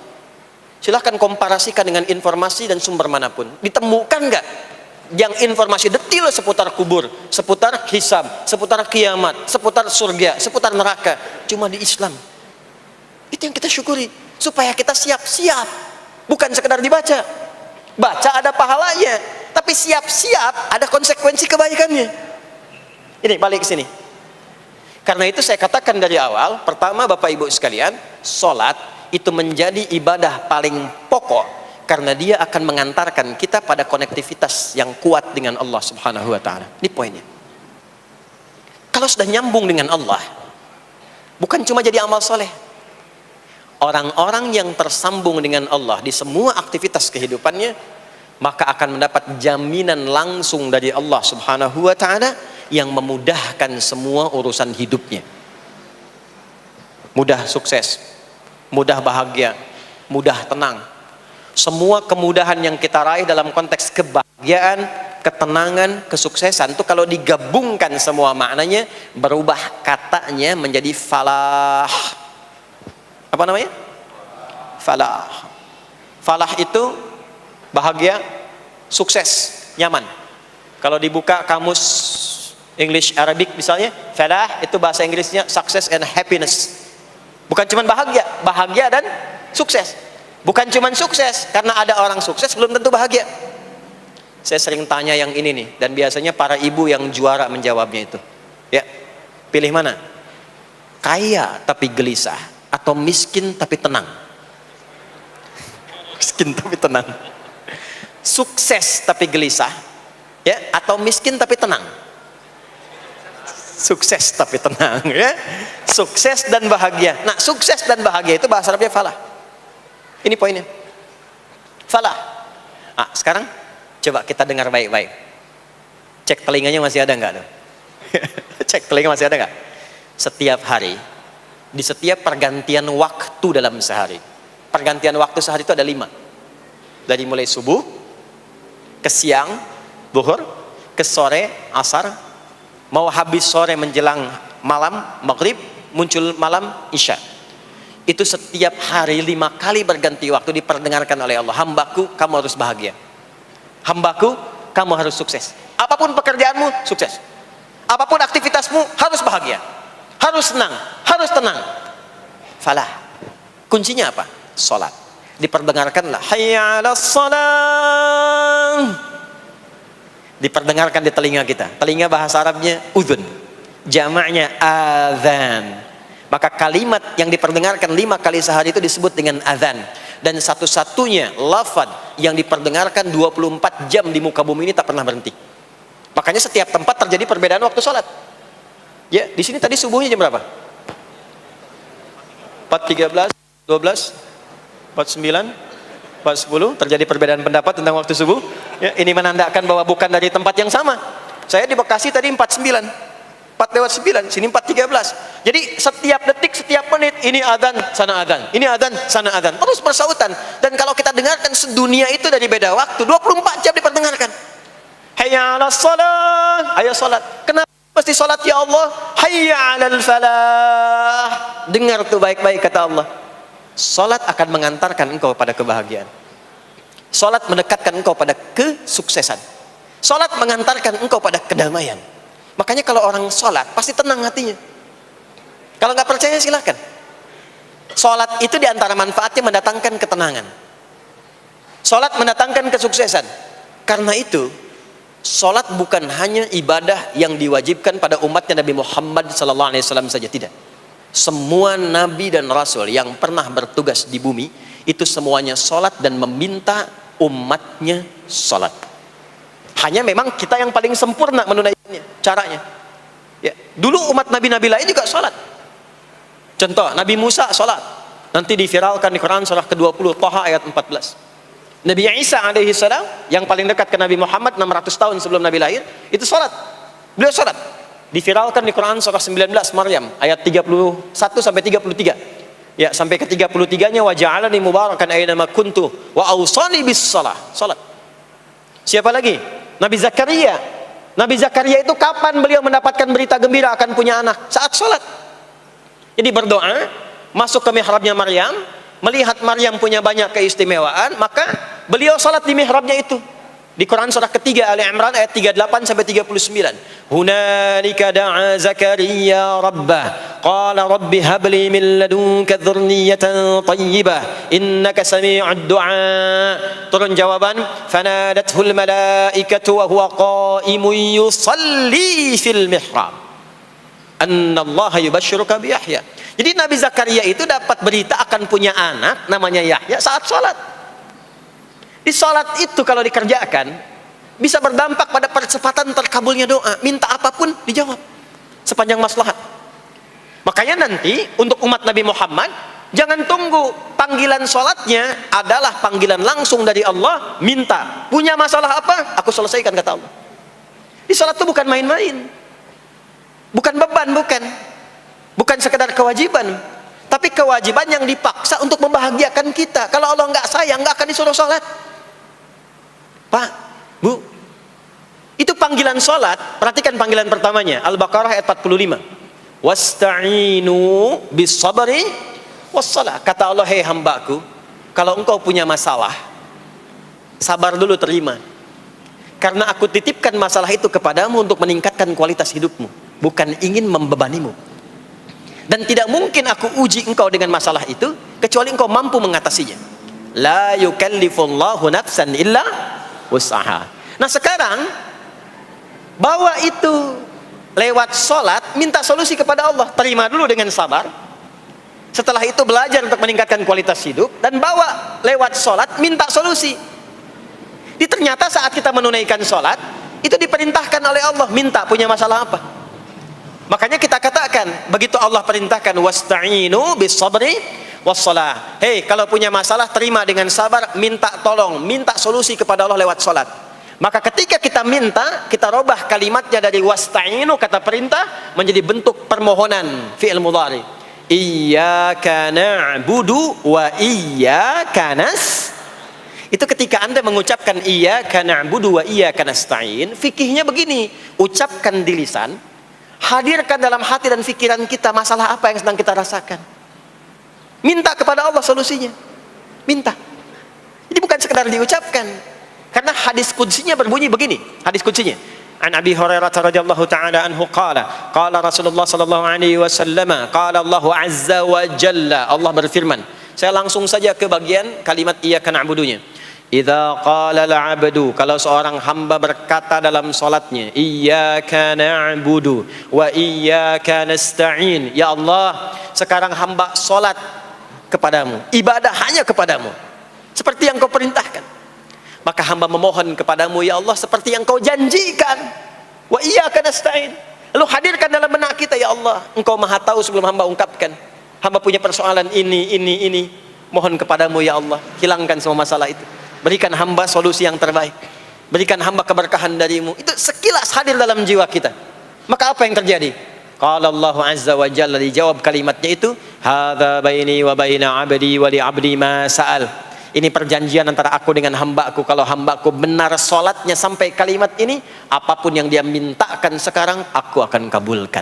[SPEAKER 1] Silahkan komparasikan dengan informasi dan sumber manapun. Ditemukan nggak yang informasi detail seputar kubur, seputar hisab, seputar kiamat, seputar surga, seputar neraka? Cuma di Islam. Itu yang kita syukuri, supaya kita siap-siap. Bukan sekedar dibaca. Baca ada pahalanya, tapi siap-siap ada konsekuensi kebaikannya. Ini balik ke sini. Karena itu saya katakan dari awal, pertama Bapak Ibu sekalian, sholat itu menjadi ibadah paling pokok
[SPEAKER 2] karena dia akan mengantarkan kita pada konektivitas yang kuat dengan Allah Subhanahu wa taala. Ini poinnya. Kalau sudah nyambung dengan Allah, bukan cuma jadi amal soleh. Orang-orang yang tersambung dengan Allah di semua aktivitas kehidupannya, maka akan mendapat jaminan langsung dari Allah Subhanahu wa taala yang memudahkan semua urusan hidupnya. Mudah sukses, mudah bahagia, mudah tenang. Semua kemudahan yang kita raih dalam konteks kebahagiaan, ketenangan, kesuksesan itu kalau digabungkan semua maknanya, berubah katanya menjadi falah. Apa namanya? Falah. Falah itu bahagia, sukses, nyaman. Kalau dibuka kamus English Arabic misalnya, falah itu bahasa Inggrisnya success and happiness. Bukan cuma bahagia, bahagia dan sukses. Bukan cuma sukses, karena ada orang sukses belum tentu bahagia. Saya sering tanya yang ini nih, dan biasanya para ibu yang juara menjawabnya itu. Ya, pilih mana? Kaya tapi gelisah, atau miskin tapi tenang? Miskin tapi tenang. Sukses tapi gelisah, ya, atau miskin tapi tenang? Sukses tapi tenang, ya. Sukses dan bahagia. Nah, sukses dan bahagia itu bahasa Arabnya falah. Ini poinnya. Falah. Nah, sekarang coba kita dengar baik-baik. Cek telinganya masih ada nggak tuh? Cek telinga masih ada nggak? Setiap hari, di setiap pergantian waktu dalam sehari, pergantian waktu sehari itu ada 5. Dari mulai subuh, ke siang, zuhur, ke sore, asar, mau habis sore menjelang malam, maghrib, muncul malam, isya. Itu setiap hari 5 kali berganti waktu diperdengarkan oleh Allah. Hambaku, kamu harus bahagia. Hambaku, kamu harus sukses. Apapun pekerjaanmu, sukses. Apapun aktivitasmu, harus bahagia. Harus senang, harus tenang. Falah. Kuncinya apa? Salat. Diperdengarkanlah hayya 'alas shalah. Diperdengarkan di telinga kita. Telinga bahasa Arabnya udhun. Jamaknya adzan. Maka kalimat yang diperdengarkan 5 kali sehari itu disebut dengan adzan. Dan satu-satunya lafaz yang diperdengarkan 24 jam di muka bumi ini tak pernah berhenti. Makanya setiap tempat terjadi perbedaan waktu sholat. Ya, di sini tadi subuhnya jam berapa? 4.13, 12, 49, 4.10. Terjadi perbedaan pendapat tentang waktu subuh. Ya, ini menandakan bahwa bukan dari tempat yang sama. Saya di Bekasi tadi 4.9. 4:09, sini 4:13. Jadi setiap detik, setiap menit, ini adzan, sana adzan, ini adzan, sana adzan, terus bersautan. Dan kalau kita dengarkan sedunia itu dari beda waktu, 24 jam diperdengarkan. Hayya 'alas shalah, ayo salat. Kenapa mesti salat ya Allah? Hayya 'alal falah. Dengar tuh baik-baik kata Allah. Salat akan mengantarkan engkau pada kebahagiaan. Salat mendekatkan engkau pada kesuksesan. Salat mengantarkan engkau pada kedamaian. Makanya kalau orang sholat pasti tenang hatinya. Kalau nggak percaya silakan. Sholat itu diantara manfaatnya mendatangkan ketenangan. Sholat mendatangkan kesuksesan. Karena itu sholat bukan hanya ibadah yang diwajibkan pada umatnya Nabi Muhammad SAW saja, tidak. Semua nabi dan rasul yang pernah bertugas di bumi itu semuanya sholat dan meminta umatnya sholat. Hanya memang kita yang paling sempurna menunaikannya, caranya. Ya, dulu umat nabi-nabi lain juga sholat. Contoh, Nabi Musa sholat. Nanti diviralkan di Quran surah ke-20, Thaha ayat 14. Nabi Isa alaihi salam yang paling dekat ke Nabi Muhammad 600 tahun sebelum Nabi lahir, itu sholat. Beliau sholat. Diviralkan di Quran surah 19 Maryam ayat 31 sampai 33. Ya, sampai ke 33-nya wa ja'alani mubarakan aina ma kuntu wa awsani bis shalah. Salat. Siapa lagi? Nabi Zakaria. Nabi Zakaria itu kapan beliau mendapatkan berita gembira akan punya anak? Saat sholat. Jadi berdoa, masuk ke mihrabnya Maryam, melihat Maryam punya banyak keistimewaan, maka beliau sholat di mihrabnya itu. Di Quran surah ketiga Ali Imran ayat 38 sampai 39. Hunalika da'a Zakaria rabbah qala rabbi habli min ladunka dzurriyyatan thayyibah innaka sami'ud du'a. Turun jawaban, fanadathul malaikatu wa huwa qa'imun yusalli fil mihrab anna Allah yubashshiruka bi Yahya. Jadi Nabi Zakaria itu dapat berita akan punya anak namanya Yahya saat salat. Di salat itu kalau dikerjakan bisa berdampak pada percepatan terkabulnya doa. Minta apapun dijawab sepanjang maslahat. Makanya nanti untuk umat Nabi Muhammad, jangan tunggu panggilan salatnya adalah panggilan langsung dari Allah. Minta, punya masalah apa? Aku selesaikan, kata Allah. Di salat itu bukan main-main, bukan beban, bukan sekedar kewajiban, tapi kewajiban yang dipaksa untuk membahagiakan kita. Kalau Allah nggak sayang, nggak akan disuruh salat. Pak, Bu, itu panggilan salat. Perhatikan panggilan pertamanya, Al-Baqarah ayat 45. Wasta'inu bis sabri wassalah. Kata Allah, hei hambaku, kalau engkau punya masalah, sabar dulu, terima. Karena aku titipkan masalah itu kepadamu untuk meningkatkan kualitas hidupmu, bukan ingin membebanimu. Dan tidak mungkin aku uji engkau dengan masalah itu kecuali engkau mampu mengatasinya. La yukallifullahu nafsan illa wus'aha. Nah sekarang bawa itu lewat sholat, minta solusi kepada Allah, terima dulu dengan sabar. Setelah itu belajar untuk meningkatkan kualitas hidup, dan bawa lewat sholat, minta solusi. Ternyata saat kita menunaikan sholat, itu diperintahkan oleh Allah, minta punya masalah apa. Makanya kita katakan, begitu Allah perintahkan wasta'inu bis sabri wassalah. Hei, kalau punya masalah terima dengan sabar, minta tolong, minta solusi kepada Allah lewat sholat. Maka ketika kita minta, kita robah kalimatnya dari wasta'inu, kata perintah, menjadi bentuk permohonan, fi'il mudhari. Iyyaka na'budu wa iyyaka nasta'in. Itu ketika Anda mengucapkan iyyaka na'budu wa iyyaka nasta'in, fikihnya begini, ucapkan di lisan, hadirkan dalam hati dan pikiran kita masalah apa yang sedang kita rasakan. Minta kepada Allah solusinya. Minta. Jadi bukan sekedar diucapkan. Karena hadis qudsinya berbunyi begini, hadis qudsinya. An Abi Hurairah radhiyallahu taala anhu qala, qala Rasulullah sallallahu alaihi wasallam, qala Allah azza wa jalla, Allah berfirman. Saya langsung saja ke bagian kalimat iyyaka na'budunya. Idza qala al-'abdu, kalau seorang hamba berkata dalam salatnya, iyyaka na'budu wa iyyaka nasta'in, ya Allah, sekarang hamba salat kepadamu, ibadah hanya kepadamu, seperti yang kau perintahkan. Maka hamba memohon kepadamu, ya Allah, seperti yang kau janjikan. Wa iyyaka nasta'in. Lalu hadirkan dalam benak kita, ya Allah, engkau maha tahu sebelum hamba ungkapkan. Hamba punya persoalan ini. Mohon kepadamu, ya Allah, hilangkan semua masalah itu. Berikan hamba solusi yang terbaik. Berikan hamba keberkahan darimu. Itu sekilas hadir dalam jiwa kita. Maka apa yang terjadi? Qala Allah azza wa jalla, dijawab kalimatnya itu, hadza baini wa baina 'abdi wa li 'abdi ma sa'al. Ini perjanjian antara aku dengan hambaku. Kalau hambaku benar sholatnya sampai kalimat ini, apapun yang dia mintakan sekarang, aku akan kabulkan.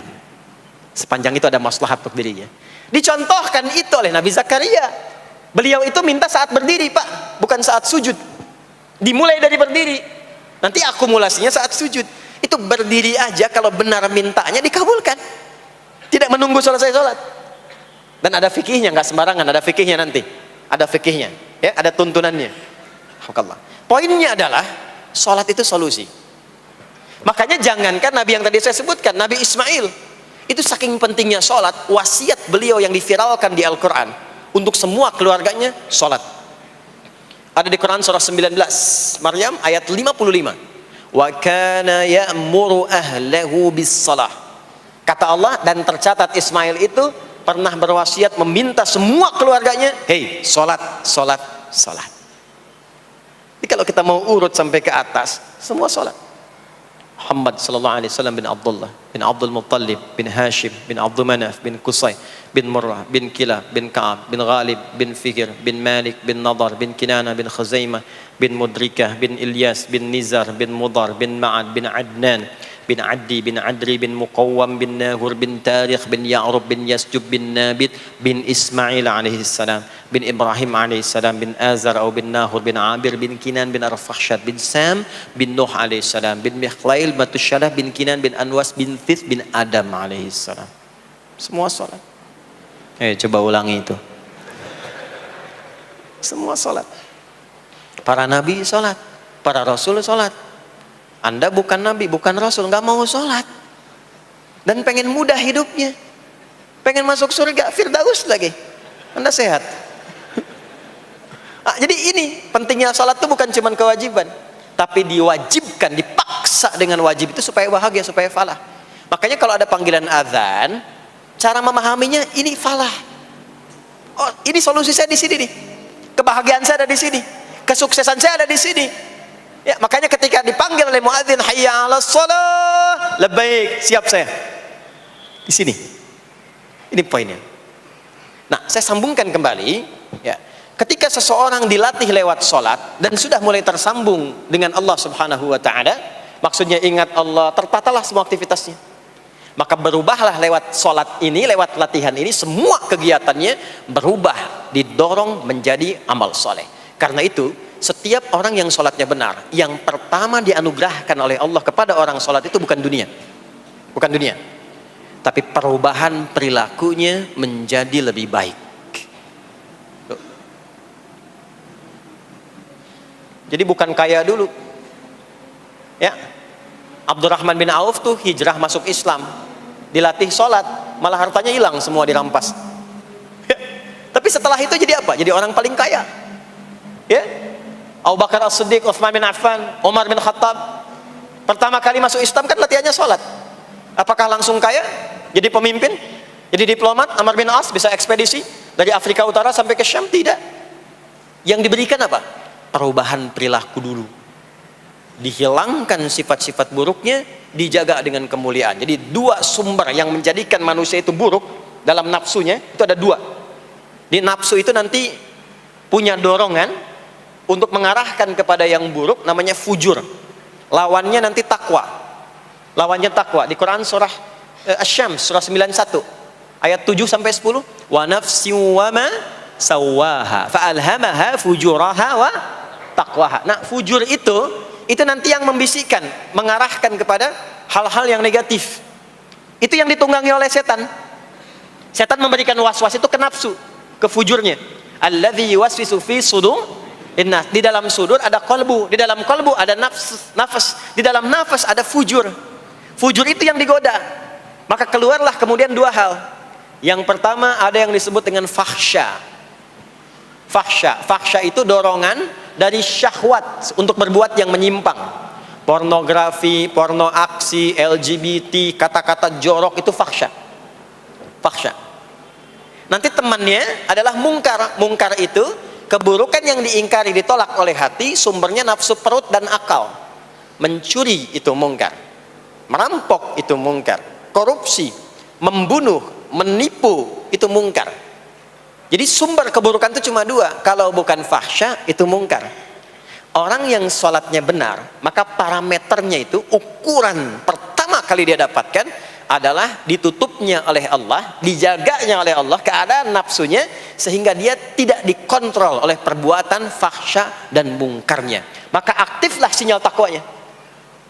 [SPEAKER 2] Sepanjang itu ada maslahat untuk dirinya. Dicontohkan itu oleh Nabi Zakaria. Beliau itu minta saat berdiri, Pak, bukan saat sujud. Dimulai dari berdiri, nanti akumulasinya saat sujud. Itu berdiri aja, kalau benar mintanya dikabulkan. Tidak menunggu selesai sholat. Dan ada fikihnya, nggak sembarangan, ada fikihnya nanti. Ada fikihnya, ya, ada tuntunannya. Poinnya adalah sholat itu solusi. Makanya jangankan Nabi yang tadi saya sebutkan, Nabi Ismail itu saking pentingnya sholat, wasiat beliau yang diviralkan di Al-Quran untuk semua keluarganya, sholat. Ada di Quran surah 19 Maryam ayat 55. Wa kana ya'muru ahlahu bis salah. Kata Allah, dan tercatat Ismail itu pernah berwasiat meminta semua keluarganya, hei, sholat. Jadi kalau kita mau urut sampai ke atas, semua sholat. Muhammad sallallahu alaihi wasallam bin Abdullah bin Abdul Muttalib bin Hashim bin Abdul Manaf bin Qusay bin Murrah bin Kilab bin Ka'ab bin Ghalib bin Fikir bin Malik bin Nadar bin Kinana bin Khuzaimah bin Mudrikah bin Ilyas bin Nizar bin Mudar bin Ma'ad bin Adnan bin Addi bin Adri bin Muqawwam bin Nahur bin Tarikh bin Ya'rub bin Yasjub bin Nabit bin Ismail alaihi salam bin Ibrahim alaihi salam bin Azar atau bin Nahur bin Abir bin Kinan bin Arfakhshad bin Sam bin Nuh alaihi salam bin Mikhlail Batusyalah bin Kinan bin Anwas bin Thith bin Adam alaihi salam. Semua salat. Coba ulangi itu. Semua salat. Para nabi salat, para rasul salat. Anda bukan nabi, bukan rasul, nggak mau sholat dan pengen mudah hidupnya, pengen masuk surga Firdaus lagi, Anda sehat. Jadi ini pentingnya salat itu bukan cuma kewajiban, tapi diwajibkan, dipaksa dengan wajib itu supaya bahagia, supaya falah. Makanya kalau ada panggilan azan, cara memahaminya ini falah. Oh, ini solusi saya di sini nih. Kebahagiaan saya ada di sini. Kesuksesan saya ada di sini. Ya, makanya ketika dipanggil oleh muadzin, hayya 'alas shalah, labbaik, siap saya. Di sini. Ini poinnya. Nah, saya sambungkan kembali, ya. Ketika seseorang dilatih lewat salat dan sudah mulai tersambung dengan Allah Subhanahu wa taala, maksudnya ingat Allah, tertatalah semua aktivitasnya. Maka berubahlah lewat salat ini, lewat latihan ini, semua kegiatannya berubah, didorong menjadi amal soleh. Karena itu, setiap orang yang salatnya benar, yang pertama dianugerahkan oleh Allah kepada orang salat itu bukan dunia. Bukan dunia. Tapi perubahan perilakunya menjadi lebih baik. Jadi bukan kaya dulu. Ya. Abdurrahman bin Auf tuh hijrah masuk Islam. Dilatih sholat, malah hartanya hilang semua dirampas. Ya. Tapi setelah itu jadi apa? Jadi orang paling kaya. Ya. Abu Bakar As-Siddiq, Utsman bin Affan, Umar bin Khattab. Pertama kali masuk Islam kan latihannya sholat. Apakah langsung kaya? Jadi pemimpin? Jadi diplomat? Amr bin As bisa ekspedisi dari Afrika Utara sampai ke Syam? Tidak. Yang diberikan apa? Perubahan perilaku dulu, dihilangkan sifat-sifat buruknya, dijaga dengan kemuliaan. Jadi dua sumber yang menjadikan manusia itu buruk dalam nafsunya itu ada dua. Di nafsu itu nanti punya dorongan untuk mengarahkan kepada yang buruk, namanya fujur. Lawannya nanti takwa. Lawannya takwa. Di Quran surah Asy-Syams surah 91 ayat 7 sampai 10, wa nafsin wa ma sawwaha fa'alhamaha fujuraha wa taqwaha. Nah, fujur itu nanti yang membisikkan, mengarahkan kepada hal-hal yang negatif. Itu yang ditunggangi oleh setan. Setan memberikan was-was itu ke nafsu, ke fujurnya. Alladzi yuwaswisu fi sudur innas. Di dalam sudur ada qalbu, di dalam qalbu ada nafas, di dalam nafas ada fujur. Fujur itu yang digoda. Maka keluarlah kemudian dua hal. Yang pertama ada yang disebut dengan fahsya. Fahsya itu dorongan dari syahwat untuk berbuat yang menyimpang. Pornografi, porno aksi, LGBT, kata-kata jorok itu fahsya. Fahsya. Nanti temannya adalah mungkar. Mungkar itu keburukan yang diingkari, ditolak oleh hati, sumbernya nafsu perut dan akal. Mencuri itu mungkar. Merampok itu mungkar. Korupsi, membunuh, menipu itu mungkar. Jadi sumber keburukan itu cuma dua. Kalau bukan fahsya itu mungkar. Orang yang sholatnya benar, maka parameternya itu, ukuran pertama kali dia dapatkan adalah ditutupnya oleh Allah, dijaganya oleh Allah keadaan nafsunya, sehingga dia tidak dikontrol oleh perbuatan fahsya dan mungkarnya. Maka aktiflah sinyal takwanya.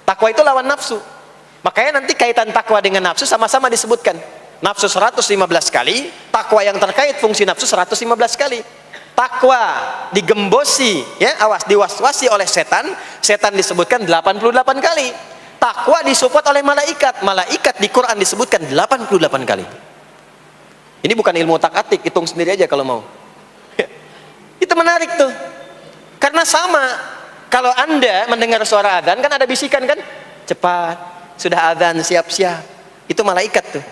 [SPEAKER 2] Takwa itu lawan nafsu. Makanya nanti kaitan takwa dengan nafsu sama-sama disebutkan. Nafsu 115 kali, takwa yang terkait fungsi nafsu 115 kali. Takwa digembosi, ya, awas, diwaswasi oleh setan, setan disebutkan 88 kali. Takwa disupport oleh malaikat, malaikat di Quran disebutkan 88 kali. Ini bukan ilmu tak-atik, hitung sendiri aja kalau mau. Itu menarik tuh. Karena sama, kalau Anda mendengar suara adzan kan ada bisikan kan? Cepat, sudah adzan, siap-siap. Itu malaikat tuh.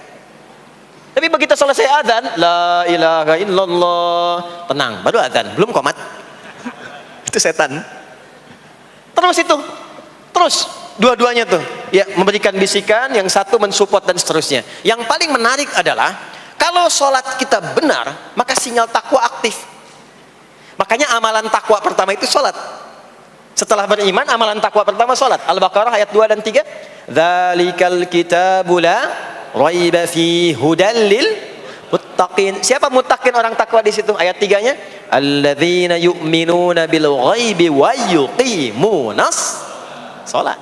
[SPEAKER 2] Tapi begitu selesai adzan, la ilaha illallah, tenang, baru adzan, belum qomat. Itu setan. Terus dua-duanya tuh, ya, memberikan bisikan, yang satu mensupport dan seterusnya. Yang paling menarik adalah kalau sholat kita benar, maka sinyal takwa aktif. Makanya amalan takwa pertama itu sholat. Setelah beriman, amalan takwa pertama sholat. Al-Baqarah ayat 2 dan 3. Dzalikal kitabu la raiba fi hudal lil muttaqin. Siapa muttaqin, orang takwa di situ? Ayat 3-nya, alladzina yu'minuna bil ghaibi wa yuqimunas shalah.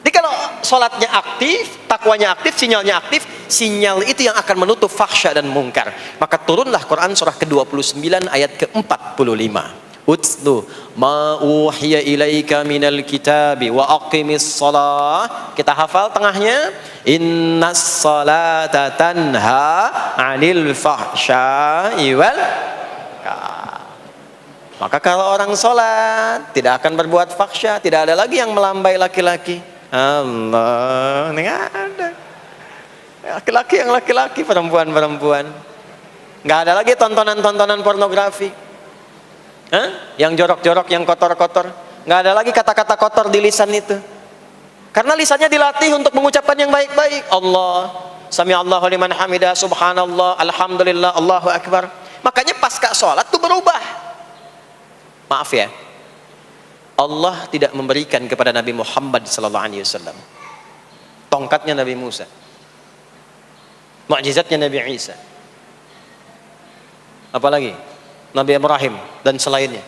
[SPEAKER 2] Jadi kalau salatnya aktif, takwanya aktif, sinyalnya aktif, sinyal itu yang akan menutup fahsya dan mungkar. Maka turunlah Quran surah ke-29 ayat ke-45. Utslu ma uhiya ilaika minal kitabi wa aqimis shalah. Kita hafal tengahnya, innas salata tanha 'anil fahsya'i wal munkar. Maka kalau orang sholat tidak akan berbuat fahsya, tidak ada lagi yang melambai laki-laki. Allah, nggak ada. Laki-laki yang laki-laki, perempuan-perempuan. Nggak ada lagi tontonan-tontonan pornografi. Yang jorok-jorok, yang kotor-kotor. Nggak ada lagi kata-kata kotor di lisan itu. Karena lisannya dilatih untuk mengucapkan yang baik-baik. Allah, sami'allahu liman hamidah, subhanallah, alhamdulillah, Allahu akbar. Makanya pasca sholat itu berubah. Maaf ya, Allah tidak memberikan kepada Nabi Muhammad SAW tongkatnya Nabi Musa, mukjizatnya Nabi Isa, apalagi Nabi Ibrahim dan selainnya.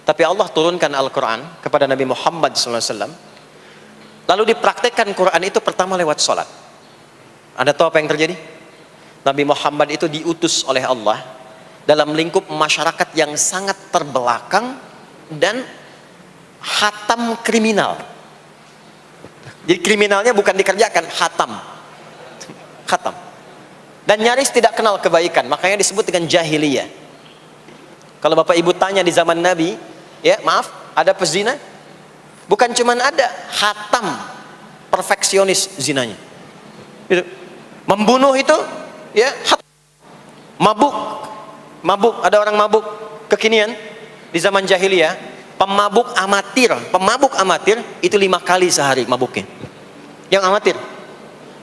[SPEAKER 2] Tapi Allah turunkan Al-Quran kepada Nabi Muhammad SAW, lalu dipraktekkan Quran itu pertama lewat sholat. Anda tahu apa yang terjadi? Nabi Muhammad itu diutus oleh Allah dalam lingkup masyarakat yang sangat terbelakang dan hatam kriminal. Jadi kriminalnya bukan dikerjakan, hatam. Dan nyaris tidak kenal kebaikan, makanya disebut dengan jahiliyah. Kalau Bapak Ibu tanya di zaman Nabi, ya maaf, ada pezina? Bukan cuman ada, hatam, perfeksionis zinanya. Gitu. Membunuh itu, ya, mabuk, ada orang mabuk kekinian di zaman jahiliyah, pemabuk amatir itu 5 kali sehari mabuknya. Yang amatir.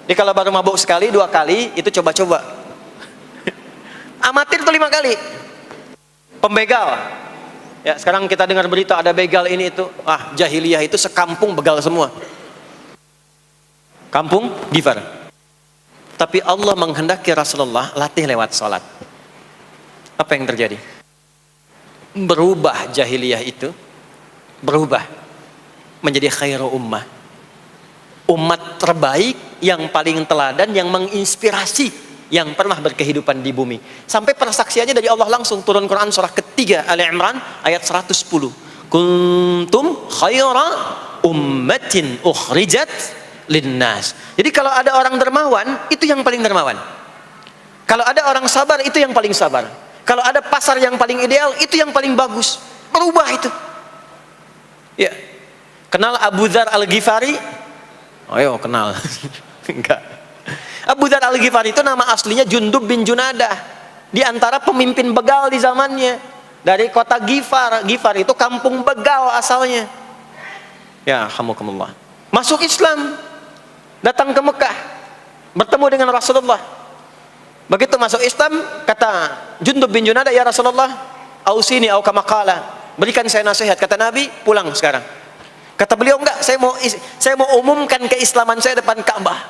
[SPEAKER 2] Jadi kalau baru mabuk sekali, 2 kali itu coba-coba. Amatir itu 5 kali. Pembegal. Ya, sekarang kita dengar berita ada begal ini itu. Jahiliyah itu sekampung begal semua. Kampung Gifar. Tapi Allah menghendaki Rasulullah latih lewat sholat. Apa yang terjadi? Berubah jahiliyah itu, berubah menjadi khairu ummah. Umat terbaik yang paling teladan, yang menginspirasi, yang pernah berkehidupan di bumi. Sampai persaksiannya dari Allah langsung, turun Quran surah ketiga Ali Imran ayat 110. Kuntum khaira ummatin ukhrijat linnas. Jadi kalau ada orang dermawan, itu yang paling dermawan. Kalau ada orang sabar, itu yang paling sabar. Kalau ada pasar yang paling ideal, itu yang paling bagus. Berubah itu. Ya. Kenal Abu Dzar Al-Ghifari? Oh yo, kenal. Enggak. Abu Dzar Al-Ghifari itu nama aslinya Jundub bin Junadah. Di antara pemimpin begal di zamannya. Dari kota Ghifar. Ghifar itu kampung begal asalnya. Ya, alhamdulillah. Masuk Islam. Datang ke Mekah. Bertemu dengan Rasulullah. Begitu masuk Islam, kata Jundub bin Junadah, ya Rasulullah, ausini au kama qala, berikan saya nasihat. Kata Nabi, pulang sekarang. Kata beliau, enggak, saya mau umumkan keislaman saya depan Ka'bah.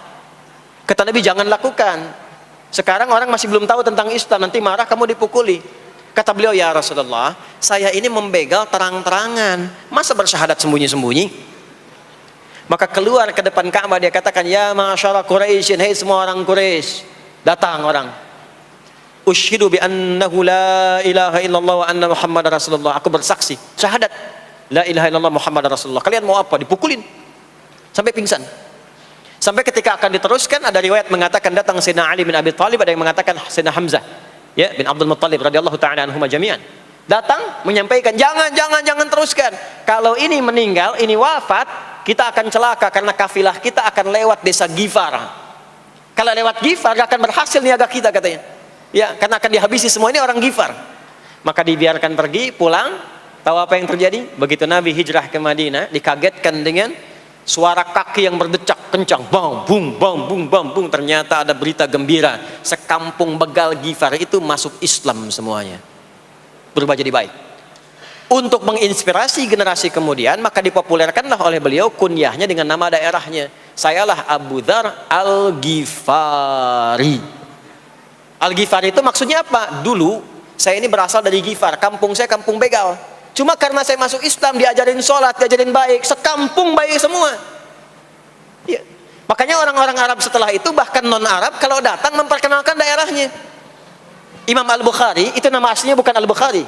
[SPEAKER 2] Kata Nabi, jangan lakukan. Sekarang orang masih belum tahu tentang Islam, nanti marah kamu dipukuli. Kata beliau, ya Rasulullah, saya ini membegal terang-terangan, masa bersyahadat sembunyi-sembunyi? Maka keluar ke depan Ka'bah, dia katakan, ya ma'asyara Quraisyin, hei semua orang Quraisy. Datang orang. Usyhidu bi annahu la ilaha illallah wa anna Muhammad Rasulullah. Aku bersaksi, syahadat la ilaha illallah Muhammad Rasulullah. Kalian mau apa? Dipukulin sampai pingsan. Sampai ketika akan diteruskan, ada riwayat mengatakan datang Sayyidina Ali bin Abi Thalib, ada yang mengatakan Sayyidina Hamzah, ya, bin Abdul Muttalib radhiyallahu ta'ala anhuma jami'an. Datang menyampaikan, jangan teruskan. Kalau ini meninggal, ini wafat, kita akan celaka karena kafilah kita akan lewat desa Ghifar. Kalau lewat Ghifar gak akan berhasil niaga kita, katanya. Ya, karena akan dihabisi semua ini orang Ghifar. Maka dibiarkan pergi, pulang. Tahu apa yang terjadi? Begitu Nabi hijrah ke Madinah, dikagetkan dengan suara kaki yang berdecak kencang. Bang, bung, bang, bung, bang, bung. Ternyata ada berita gembira. Sekampung begal Ghifar itu masuk Islam semuanya. Berubah jadi baik. Untuk menginspirasi generasi kemudian, maka dipopulerkanlah oleh beliau kunyahnya dengan nama daerahnya. Sayalah Abu Dzar Al-Ghifari. Al-Ghifari itu maksudnya apa? Dulu saya ini berasal dari Ghifar, kampung saya kampung begal. Cuma karena saya masuk Islam, diajarin sholat, diajarin baik, sekampung baik semua. Ya. Makanya orang-orang Arab setelah itu, bahkan non-Arab, kalau datang memperkenalkan daerahnya. Imam Al-Bukhari, itu nama aslinya bukan Al-Bukhari.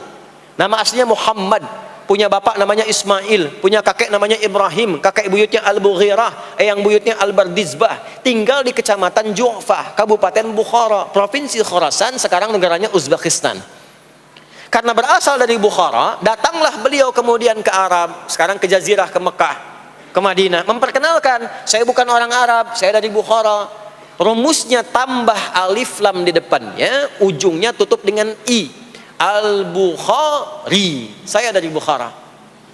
[SPEAKER 2] Nama aslinya Muhammad. Punya bapak namanya Ismail, punya kakek namanya Ibrahim, kakek buyutnya Al-Bughirah, yang buyutnya Al-Bardizbah. Tinggal di kecamatan Ju'fah, Kabupaten Bukhara, Provinsi Khorasan, sekarang negaranya Uzbekistan. karena berasal dari Bukhara, datanglah beliau kemudian ke Arab, sekarang ke Jazirah, ke Mekah, ke Madinah, memperkenalkan, saya bukan orang Arab, saya dari Bukhara. Rumusnya tambah alif lam di depannya, ujungnya tutup dengan i. Al-Bukhari, saya dari Bukhara.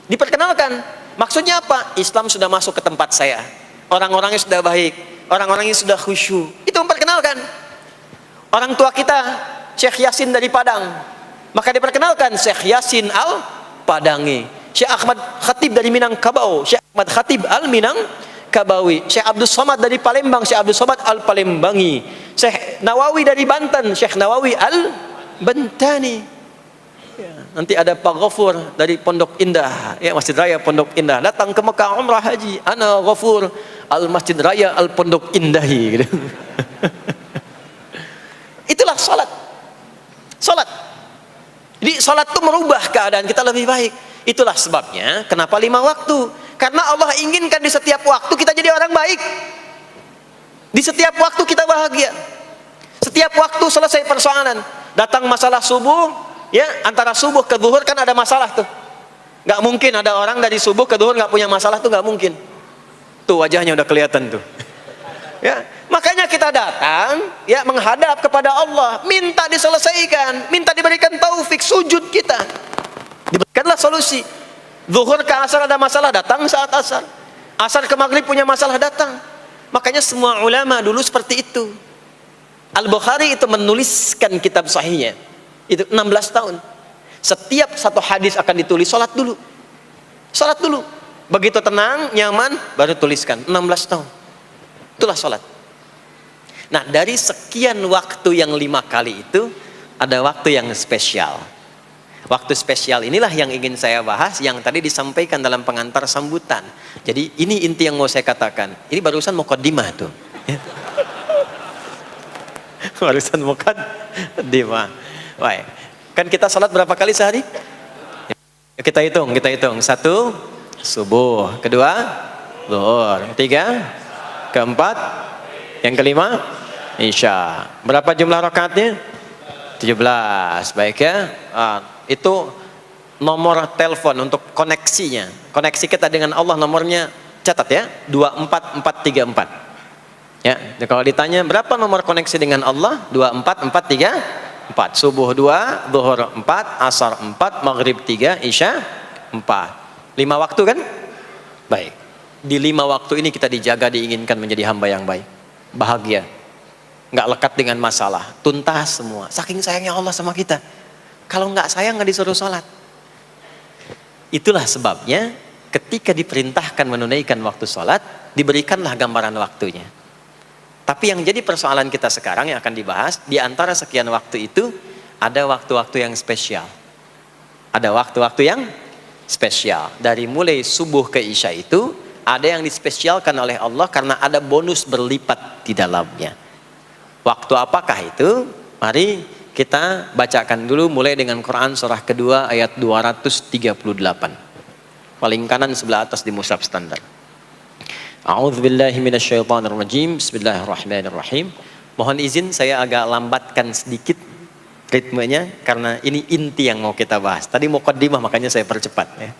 [SPEAKER 2] Diperkenalkan, maksudnya apa? Islam sudah masuk ke tempat saya, orang-orangnya sudah baik, orang-orangnya sudah khusyuk. Itu memperkenalkan. Orang tua kita Syekh Yasin dari Padang, maka diperkenalkan Syekh Yasin Al-Padangi. Syekh Ahmad Khatib dari Minangkabau, Syekh Ahmad Khatib Al-Minangkabawi. Syekh Abdul Somad dari Palembang, Syekh Abdul Somad Al-Palembangi. Syekh Nawawi dari Banten, Syekh Nawawi Al-Bantani. Ya, nanti ada Pak Ghafur dari Pondok Indah, ya, Masjid Raya Pondok Indah, datang ke Mekah umrah haji. Ana Ghafur Al-Masjid Raya Al-Pondok Indahi gitu. Itulah salat. Salat. Jadi salat itu merubah keadaan kita lebih baik. Itulah sebabnya kenapa 5 waktu. Karena Allah inginkan di setiap waktu kita jadi orang baik. Di setiap waktu kita bahagia. Setiap waktu selesai persoalan. Datang masalah subuh, ya, antara subuh ke zuhur kan ada masalah tuh. Gak mungkin ada orang dari subuh ke zuhur gak punya masalah tuh, gak mungkin. Tuh wajahnya udah kelihatan tuh. Ya, makanya kita datang, ya, menghadap kepada Allah, minta diselesaikan, minta diberikan taufik, sujud kita, diberikanlah solusi. Zuhur ke asar ada masalah, datang saat asar. Asar ke maghrib punya masalah, datang. Makanya semua ulama dulu seperti itu. Al-Bukhari itu menuliskan kitab sahihnya itu 16 tahun. Setiap satu hadis akan ditulis, salat dulu. Salat dulu. Begitu tenang, nyaman, baru tuliskan. 16 tahun. Itulah salat. Nah, dari sekian waktu yang 5 kali itu, ada waktu yang spesial. Waktu spesial inilah yang ingin saya bahas, yang tadi disampaikan dalam pengantar sambutan. Jadi ini inti yang mau saya katakan. Ini barusan muqaddimah tuh. Barusan muqaddimah. Baik. Kan kita salat berapa kali sehari? Ya, kita hitung. 1, subuh. 2, zuhur. 3, keempat, yang kelima, isya. Berapa jumlah rakaatnya? 17. Baik ya. Itu nomor telepon untuk koneksinya. Koneksi kita dengan Allah nomornya catat ya, 24434. Ya, kalau ditanya berapa nomor koneksi dengan Allah? 24434. Subuh 2, zuhur 4, asar 4, maghrib 3, isya 4. 5 waktu kan? Baik. Di 5 waktu ini kita dijaga, diinginkan menjadi hamba yang baik, bahagia, nggak lekat dengan masalah, tuntas semua. Saking sayangnya Allah sama kita. Kalau nggak sayang nggak disuruh sholat. Itulah sebabnya ketika diperintahkan menunaikan waktu sholat, diberikanlah gambaran waktunya. Tapi yang jadi persoalan kita sekarang yang akan dibahas, di antara sekian waktu itu ada waktu-waktu yang spesial. Ada waktu-waktu yang spesial. Dari mulai subuh ke isya itu ada yang dispesialkan oleh Allah karena ada bonus berlipat di dalamnya. Waktu apakah itu? Mari kita bacakan dulu mulai dengan Quran surah kedua ayat 238. Paling kanan sebelah atas di mushaf standar. A'udzubillahi minasyaitonirrajim. Bismillahirrahmanirrahim. Mohon izin saya agak lambatkan sedikit ritmenya karena ini inti yang mau kita bahas. Tadi muqaddimah makanya saya percepat ya.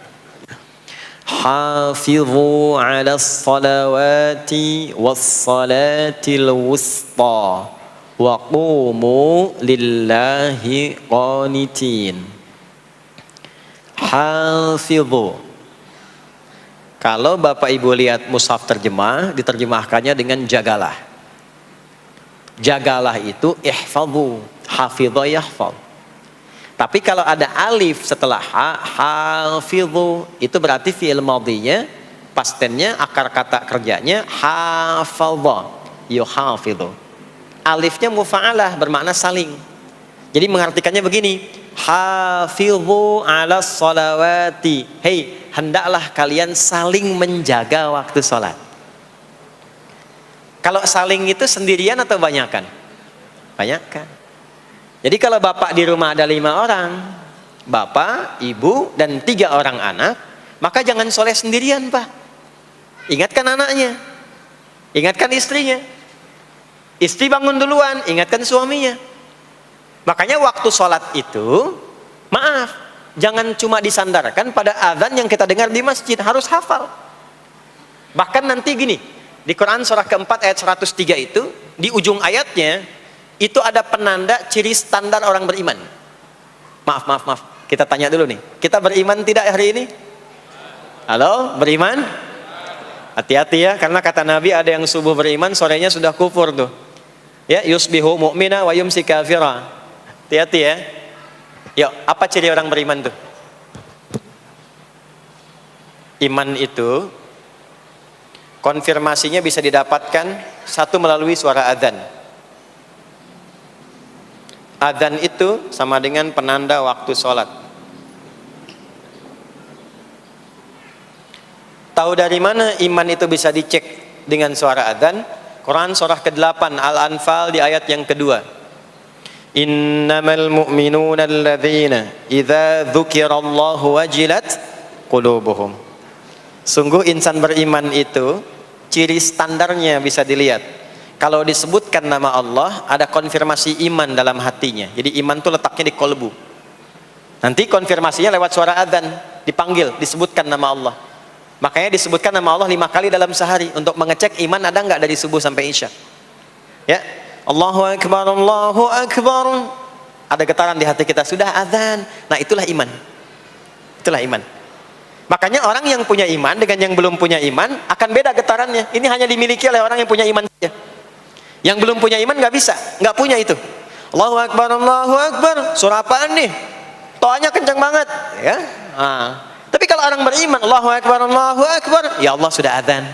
[SPEAKER 2] Hafizu 'alas salawati was-salatil wusta wa qumu lillahi qanitin. Hafizu. Kalau Bapak Ibu lihat mushaf terjemah, diterjemahkannya dengan jagalah. Jagalah itu ihfazu, hafidha yahfaz. Tapi kalau ada alif setelah hafizu, itu berarti fi'il madhinya, past tense-nya, akar kata kerjanya hafadha, yuhafidhu. Alifnya mufa'alah, bermakna saling. Jadi mengartikannya begini, hafizu 'alas salawati. Hei, hendaklah kalian saling menjaga waktu sholat. Kalau saling itu sendirian atau banyakan? Banyakan. Jadi kalau bapak di rumah ada 5 orang, bapak, ibu, dan 3 orang anak, maka jangan soleh sendirian pak. Ingatkan anaknya, ingatkan istrinya. Istri bangun duluan, ingatkan suaminya. Makanya waktu sholat itu Maaf, jangan cuma disandarkan pada azan yang kita dengar di masjid, harus hafal. Bahkan nanti gini, di Quran surah keempat ayat 103 itu, di ujung ayatnya, itu ada penanda ciri standar orang beriman. Maaf, kita tanya dulu nih, kita beriman tidak hari ini? Halo, beriman? Hati-hati ya, karena kata Nabi ada yang subuh beriman, sorenya sudah kufur tuh. Ya, yusbihu mu'mina wa yumsi kafira. Hati-hati ya. Yuk, apa ciri orang beriman tuh? Iman itu konfirmasinya bisa didapatkan satu melalui suara adzan. Adzan itu sama dengan penanda waktu sholat. Tahu dari mana iman itu bisa dicek dengan suara adzan? Quran surah ke-8 Al-Anfal di ayat yang kedua. Innamal mu'minuna alladzina idza dzukirallahu wajilat qulubuhum. Sungguh insan beriman itu ciri standarnya bisa dilihat. Kalau disebutkan nama Allah, ada konfirmasi iman dalam hatinya. Jadi iman itu letaknya di kolbu. Nanti konfirmasinya lewat suara adzan, dipanggil, disebutkan nama Allah. Makanya disebutkan nama Allah 5 kali dalam sehari untuk mengecek iman ada nggak dari subuh sampai isya. Ya, Allahu Akbar, Allahu Akbar. Ada getaran di hati kita, sudah adzan. Nah, itulah iman. Itulah iman. Makanya orang yang punya iman dengan yang belum punya iman akan beda getarannya. Ini hanya dimiliki oleh orang yang punya iman saja. Yang belum punya iman nggak bisa, nggak punya itu. Allahu Akbar, Allahu Akbar. Surah apaan nih? Toanya kencang banget, ya. Tapi kalau orang beriman, Allahu Akbar, Allahu Akbar, ya Allah sudah adzan.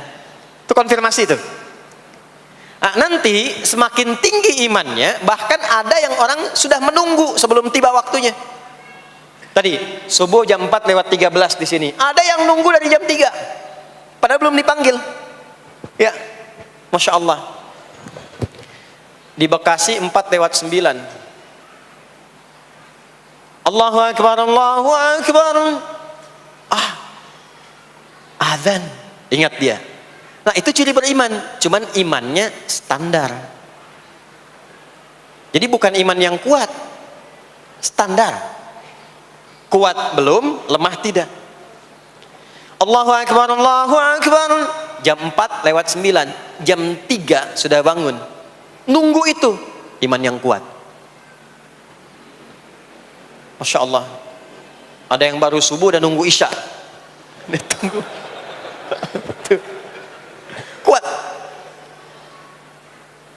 [SPEAKER 2] Itu konfirmasi itu. Nanti semakin tinggi imannya, bahkan ada yang orang sudah menunggu sebelum tiba waktunya. Tadi subuh jam 4 lewat 13 di sini. Ada yang nunggu dari jam 3. Padahal belum dipanggil. Ya. Masya Allah. Di Bekasi 4 lewat 9. Allahu Akbar, Allahu Akbar. Azan. Ingat dia. Nah, itu ciri beriman. Cuman imannya standar. Jadi bukan iman yang kuat. Standar. Kuat belum, lemah tidak. Allahu Akbar, Allahu Akbar. Jam 4 lewat 9. Jam 3 sudah bangun. Nunggu itu. Iman yang kuat. Masya Allah. Ada yang baru subuh dan nunggu isya. Tunggu. Kuat.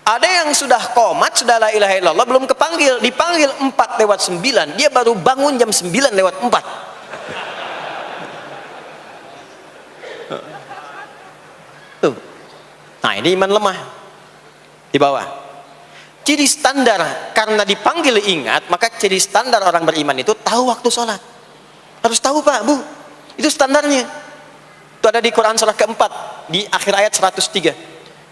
[SPEAKER 2] Ada yang sudah qomat, sudah la ilaha illallah, belum kepanggil, dipanggil 4 lewat 9, dia baru bangun jam 9 lewat 4. Tuh. Nah, ini iman lemah. Di bawah. Ciri standar, karena dipanggil ingat, maka ciri standar orang beriman itu tahu waktu sholat. Harus tahu Pak, Bu. Itu standarnya. Itu ada di Quran surah keempat, di akhir ayat 103.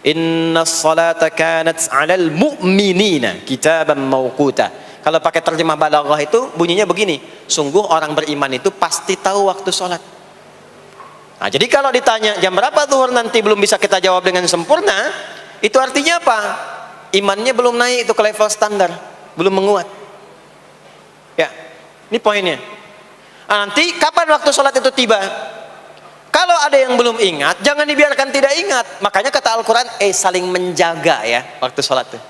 [SPEAKER 2] Inna salata kanat 'alal mu'minina kitaban mawquta. Kalau pakai terjemah balaghah itu bunyinya begini, sungguh orang beriman itu pasti tahu waktu sholat. Nah, jadi kalau ditanya jam berapa zuhur nanti belum bisa kita jawab dengan sempurna, itu artinya apa? Imannya belum naik itu ke level standar, belum menguat. Ya, ini poinnya. Nanti kapan waktu sholat itu tiba? Kalau ada yang belum ingat, jangan dibiarkan tidak ingat. Makanya kata Al-Quran, saling menjaga ya waktu sholat itu.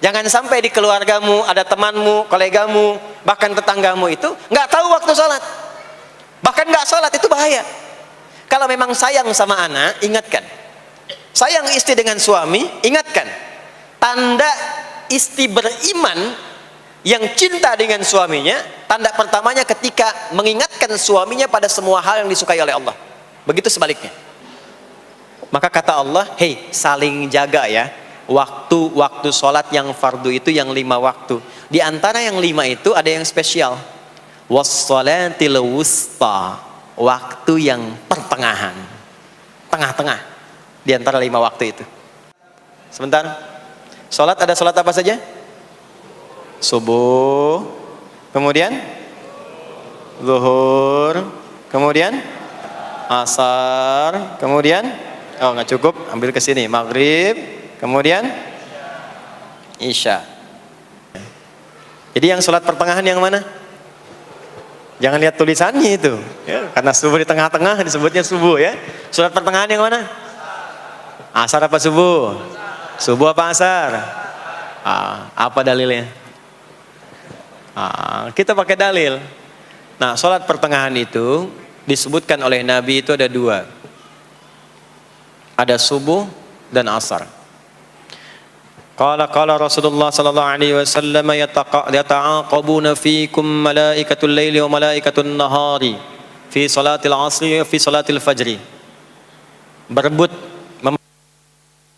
[SPEAKER 2] Jangan sampai di keluargamu, ada temanmu, kolegamu, bahkan tetanggamu itu nggak tahu waktu sholat. Bahkan nggak sholat, itu bahaya. Kalau memang sayang sama anak, ingatkan. Sayang istri dengan suami, ingatkan. Tanda istri beriman yang cinta dengan suaminya, tanda pertamanya ketika mengingatkan suaminya pada semua hal yang disukai oleh Allah. Begitu sebaliknya. Maka kata Allah, hei, saling jaga ya. Waktu sholat yang fardu itu yang 5 waktu. Di antara yang 5 itu ada yang spesial. Wassalatil wusta. Waktu yang pertengahan. Tengah-tengah. Di antara 5 waktu itu. Sebentar. Sholat ada sholat apa saja? Subuh. Kemudian? Zuhur. Kemudian? Asar, kemudian nggak cukup, ambil ke sini, maghrib, kemudian isya. Jadi yang sholat pertengahan yang mana? Jangan lihat tulisannya itu, ya, karena subuh di tengah-tengah disebutnya subuh ya. Surat pertengahan yang mana? Asar apa subuh? Subuh apa asar? Apa dalilnya? Kita pakai dalil. Nah, sholat pertengahan itu disebutkan oleh Nabi itu ada dua. Ada subuh dan asar. Qala Rasulullah sallallahu alaihi wasallam yata'aqabuna fiikum malaikatul laili wa malaikatun nahari fi salatil asri wa fi salatil fajri. Berebut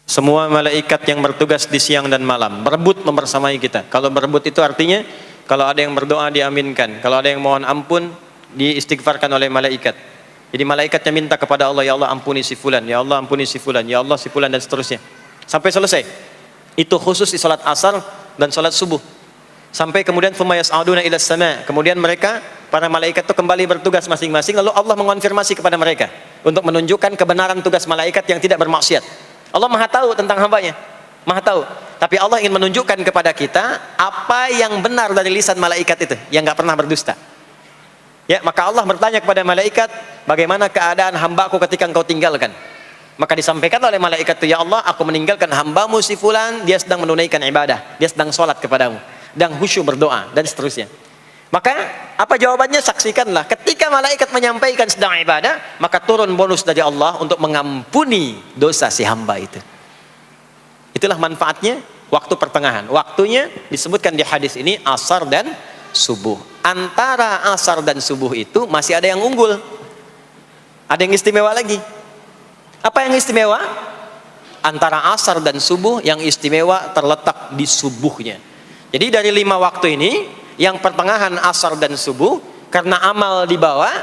[SPEAKER 2] semua malaikat yang bertugas di siang dan malam, berebut membersamai kita. Kalau berebut itu artinya kalau ada yang berdoa diaminkan, kalau ada yang mohon ampun diistighfarkan oleh malaikat. Jadi malaikatnya minta kepada Allah, ya Allah ampuni si fulan, ya Allah ampuni si fulan, ya Allah si fulan, dan seterusnya sampai selesai. Itu khusus di salat asar dan salat subuh. Sampai kemudian thumma yas'aduna ila sama'. Kemudian mereka, para malaikat itu kembali bertugas masing-masing, lalu Allah mengonfirmasi kepada mereka untuk menunjukkan kebenaran tugas malaikat yang tidak bermaksiat. Allah Maha tahu tentang hambanya, Maha tahu. Tapi Allah ingin menunjukkan kepada kita apa yang benar dari lisan malaikat itu, yang enggak pernah berdusta. Ya, maka Allah bertanya kepada malaikat, bagaimana keadaan hambaku ketika engkau tinggalkan? Maka disampaikan oleh malaikat itu, ya Allah, aku meninggalkan hambamu si fulan, dia sedang menunaikan ibadah, dia sedang sholat kepadamu, dan khusyuk berdoa, dan seterusnya. Maka apa jawabannya? Saksikanlah, ketika malaikat menyampaikan sedang ibadah, maka turun bonus dari Allah untuk mengampuni dosa si hamba itu. Itulah manfaatnya waktu pertengahan. Waktunya disebutkan di hadis ini asar dan subuh. Antara asar dan subuh itu masih ada yang unggul, ada yang istimewa lagi. Apa yang istimewa? Antara asar dan subuh yang istimewa terletak di subuhnya. Jadi dari 5 waktu ini, yang pertengahan asar dan subuh, karena amal di bawah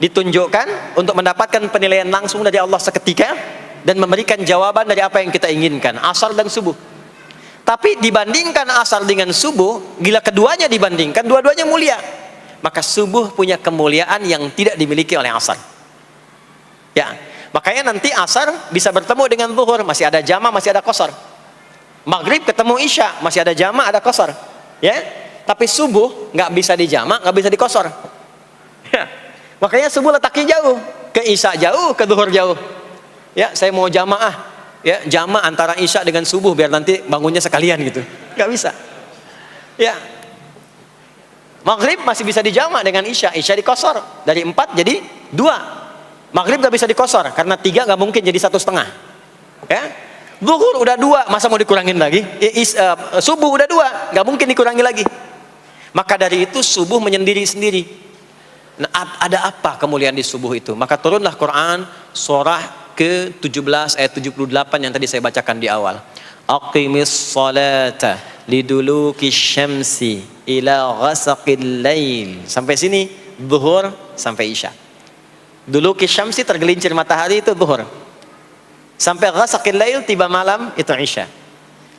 [SPEAKER 2] ditunjukkan untuk mendapatkan penilaian langsung dari Allah seketika dan memberikan jawaban dari apa yang kita inginkan, asar dan subuh. Tapi dibandingkan asar dengan subuh, bila keduanya dibandingkan, dua-duanya mulia. Maka subuh punya kemuliaan yang tidak dimiliki oleh asar. Ya, makanya nanti asar bisa bertemu dengan zuhur, masih ada jama, masih ada qasar. Maghrib ketemu isya, masih ada jama, ada qasar. Ya, tapi subuh nggak bisa di jama, nggak bisa di qasar. Ya, makanya subuh letaknya jauh, ke isya jauh, ke zuhur jauh. Ya, saya mau jamaah, ya jama antara isya dengan subuh biar nanti bangunnya sekalian gitu, nggak bisa. Ya, maghrib masih bisa di jama dengan isya, isya di qasar, dari 4 jadi 2. Maghrib gak bisa dikosor karena 3 gak mungkin jadi 1,5. Ya, zuhur udah 2, masa mau dikurangin lagi? Subuh udah 2, gak mungkin dikurangi lagi. Maka dari itu subuh menyendiri sendiri. Nah, ada apa kemuliaan di subuh itu? Maka turunlah Quran surah ke-17 ayat 78 yang tadi saya bacakan di awal. Aqimis salata liduluki syamsi ila ghasaqil lail. Sampai sini zuhur sampai isya. Dulu kisyamsi tergelincir matahari itu zuhur. Sampai ghasaqil lail tiba malam itu isya.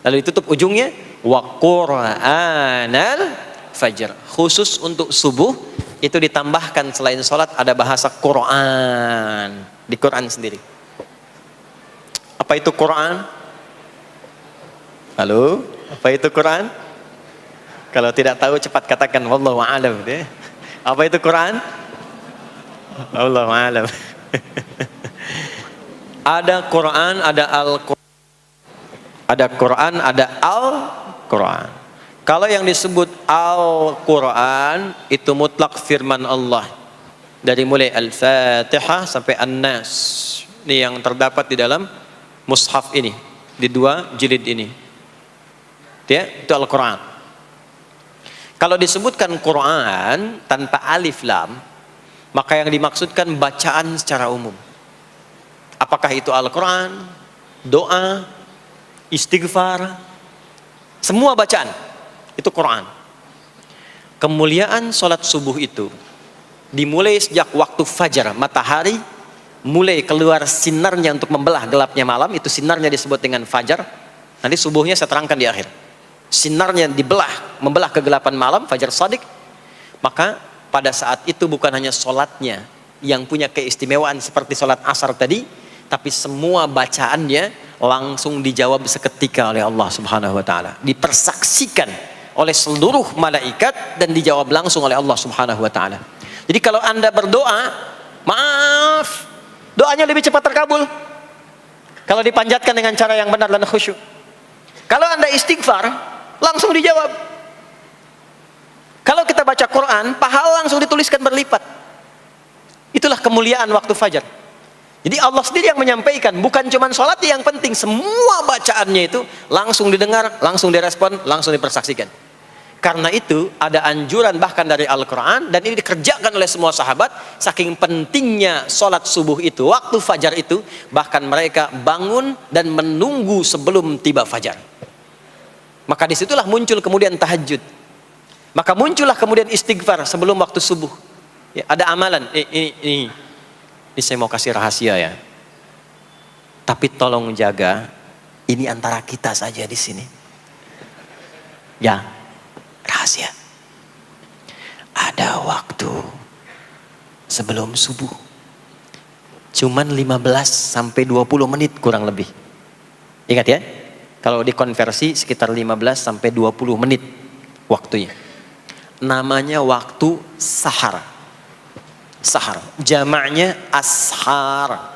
[SPEAKER 2] Lalu ditutup ujungnya wa qur'anal fajr. Khusus untuk subuh itu ditambahkan selain salat ada bahasa Quran di Quran sendiri. Apa itu Quran? Halo, apa itu Quran? Kalau tidak tahu cepat katakan wallahu a'lam. Apa itu Quran? Allahu a'lam. Ada Quran, ada Al-Quran. Ada Quran, ada Al-Quran. Kalau yang disebut Al-Quran itu mutlak firman Allah. Dari mulai Al-Fatihah sampai An-Nas. Ini yang terdapat di dalam mushaf ini, di 2 jilid ini. Ya, itu Al-Quran. Kalau disebutkan Quran tanpa alif lam, maka yang dimaksudkan bacaan secara umum. Apakah itu Al-Quran, doa, istighfar, semua bacaan itu Quran. Kemuliaan sholat subuh itu dimulai sejak waktu fajar, matahari mulai keluar sinarnya untuk membelah gelapnya malam, itu sinarnya disebut dengan fajar. Nanti subuhnya saya terangkan di akhir. Sinarnya dibelah, membelah kegelapan malam, fajar shadiq. Maka pada saat itu bukan hanya sholatnya yang punya keistimewaan seperti sholat asar tadi, tapi semua bacaannya langsung dijawab seketika oleh Allah Subhanahu wa taala, dipersaksikan oleh seluruh malaikat dan dijawab langsung oleh Allah Subhanahu wa taala. Jadi kalau Anda berdoa, maaf, doanya lebih cepat terkabul kalau dipanjatkan dengan cara yang benar dan khusyuk. Kalau Anda istighfar, langsung dijawab. Kalau kita baca Quran, pahala langsung dituliskan berlipat. Itulah kemuliaan waktu fajar. Jadi Allah sendiri yang menyampaikan, bukan cuma sholat yang penting, semua bacaannya itu langsung didengar, langsung direspon, langsung dipersaksikan. Karena itu ada anjuran bahkan dari Al-Quran, dan ini dikerjakan oleh semua sahabat, saking pentingnya sholat subuh itu, waktu fajar itu, bahkan mereka bangun dan menunggu sebelum tiba fajar. Maka disitulah muncul kemudian tahajud. Maka muncullah kemudian istighfar sebelum waktu subuh. Ya, ada amalan, ini saya mau kasih rahasia ya. Tapi tolong jaga, ini antara kita saja di sini. Ya, rahasia. Ada waktu sebelum subuh. Cuman 15 sampai 20 menit kurang lebih. Ingat ya, kalau dikonversi sekitar 15 sampai 20 menit waktunya. Namanya waktu sahar. Sahar, jamaknya ashar.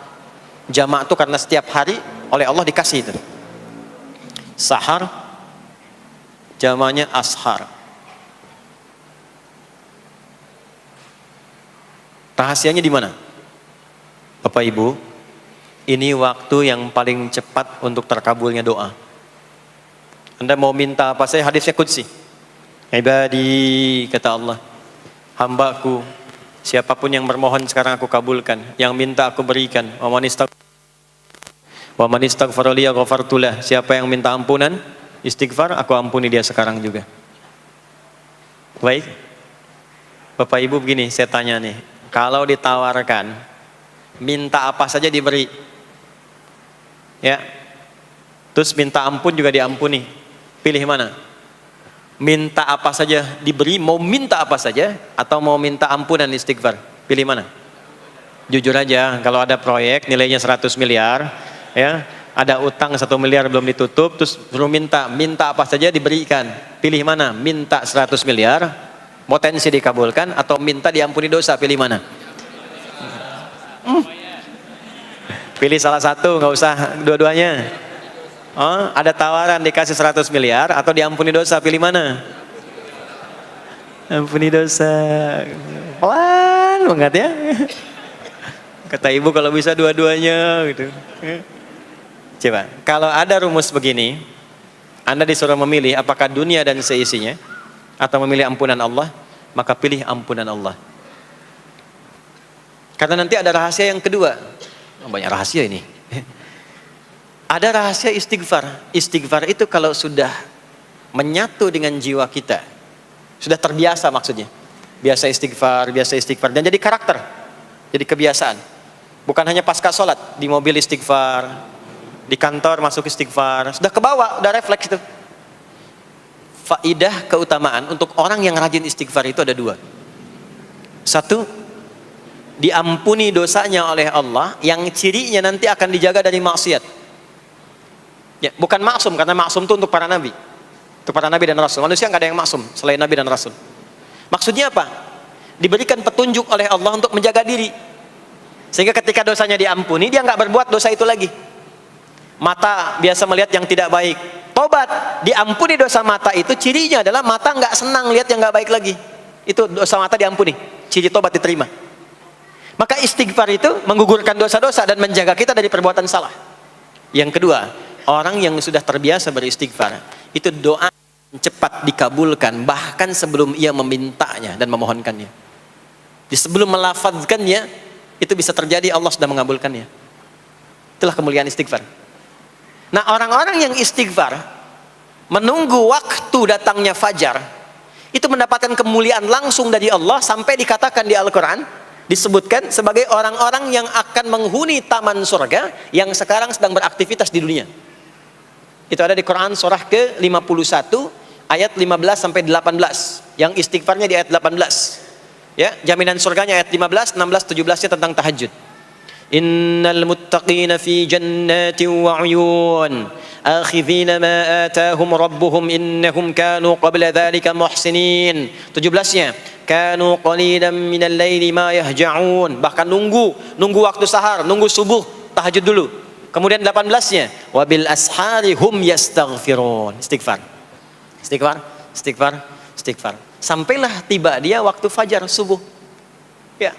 [SPEAKER 2] Jamak itu karena setiap hari oleh Allah dikasih itu. Sahar, jamaknya ashar. Rahasianya di mana? Bapak Ibu, ini waktu yang paling cepat untuk terkabulnya doa. Anda mau minta apa saja, hadisnya qudsi. Ibadi, kata Allah, hambaku, siapapun yang bermohon sekarang aku kabulkan, yang minta aku berikan. Wa man istaghfara li ghafartu lah. Siapa yang minta ampunan, istighfar, aku ampuni dia sekarang juga. Baik. Bapak Ibu begini, saya tanya nih, kalau ditawarkan minta apa saja diberi. Ya. Terus minta ampun juga diampuni. Pilih mana? Minta apa saja diberi, mau minta apa saja, atau mau minta ampunan istighfar? Pilih mana? Jujur aja, kalau ada proyek nilainya 100 miliar, ya, ada utang 1 miliar belum ditutup, terus suruh minta apa saja diberikan. Pilih mana? Minta 100 miliar, potensi dikabulkan, atau minta diampuni dosa? Pilih mana? Pilih salah satu, nggak usah dua-duanya. Oh, ada tawaran dikasih 100 miliar atau diampuni dosa, pilih mana? Ampuni dosa. Pelan banget ya. Kata ibu kalau bisa dua-duanya gitu. Coba, kalau ada rumus begini, Anda disuruh memilih apakah dunia dan seisinya atau memilih ampunan Allah, maka pilih ampunan Allah. Karena nanti ada rahasia yang kedua. Banyak rahasia ini. Ada rahasia istighfar. Istighfar itu kalau sudah menyatu dengan jiwa kita, sudah terbiasa maksudnya. Biasa istighfar, dan jadi karakter, jadi kebiasaan. Bukan hanya pasca sholat, di mobil istighfar, di kantor masuk istighfar, sudah kebawa, udah refleks itu. Faidah keutamaan untuk orang yang rajin istighfar itu ada dua. Satu, diampuni dosanya oleh Allah, yang cirinya nanti akan dijaga dari maksiat. Ya, bukan maksum, karena maksum itu untuk para nabi. Untuk para nabi dan rasul. Manusia nggak ada yang maksum selain nabi dan rasul. Maksudnya apa? Diberikan petunjuk oleh Allah untuk menjaga diri. Sehingga ketika dosanya diampuni, dia nggak berbuat dosa itu lagi. Mata biasa melihat yang tidak baik. Tobat, diampuni dosa mata itu, cirinya adalah mata nggak senang lihat yang nggak baik lagi. Itu dosa mata diampuni, ciri tobat diterima. Maka istighfar itu menggugurkan dosa-dosa dan menjaga kita dari perbuatan salah. Yang kedua, orang yang sudah terbiasa beristighfar, itu doa cepat dikabulkan, bahkan sebelum ia memintanya dan memohonkannya. Di sebelum melafazkannya, itu bisa terjadi Allah sudah mengabulkannya. Itulah kemuliaan istighfar. Nah, orang-orang yang istighfar, menunggu waktu datangnya fajar, itu mendapatkan kemuliaan langsung dari Allah, sampai dikatakan di Al-Quran, disebutkan sebagai orang-orang yang akan menghuni taman surga, yang sekarang sedang beraktivitas di dunia. Itu ada di Quran surah ke-51 ayat 15 sampai 18. Yang istighfarnya di ayat 18. Ya, jaminan surganya ayat 15, 16, 17-nya tentang tahajud. Innal muttaqina fi jannatin wa 'uyun akhidhina ma atahum rabbuhum innahum kanu qabla dhalika muhsinin. 17-nya kanu qalilan minal laili ma yahja'un, bahkan nunggu waktu sahar, nunggu subuh, tahajud dulu. Kemudian 18-nya, wabil ashari hum yastaghfirun, istighfar. Sampailah tiba dia waktu fajar subuh. Ya.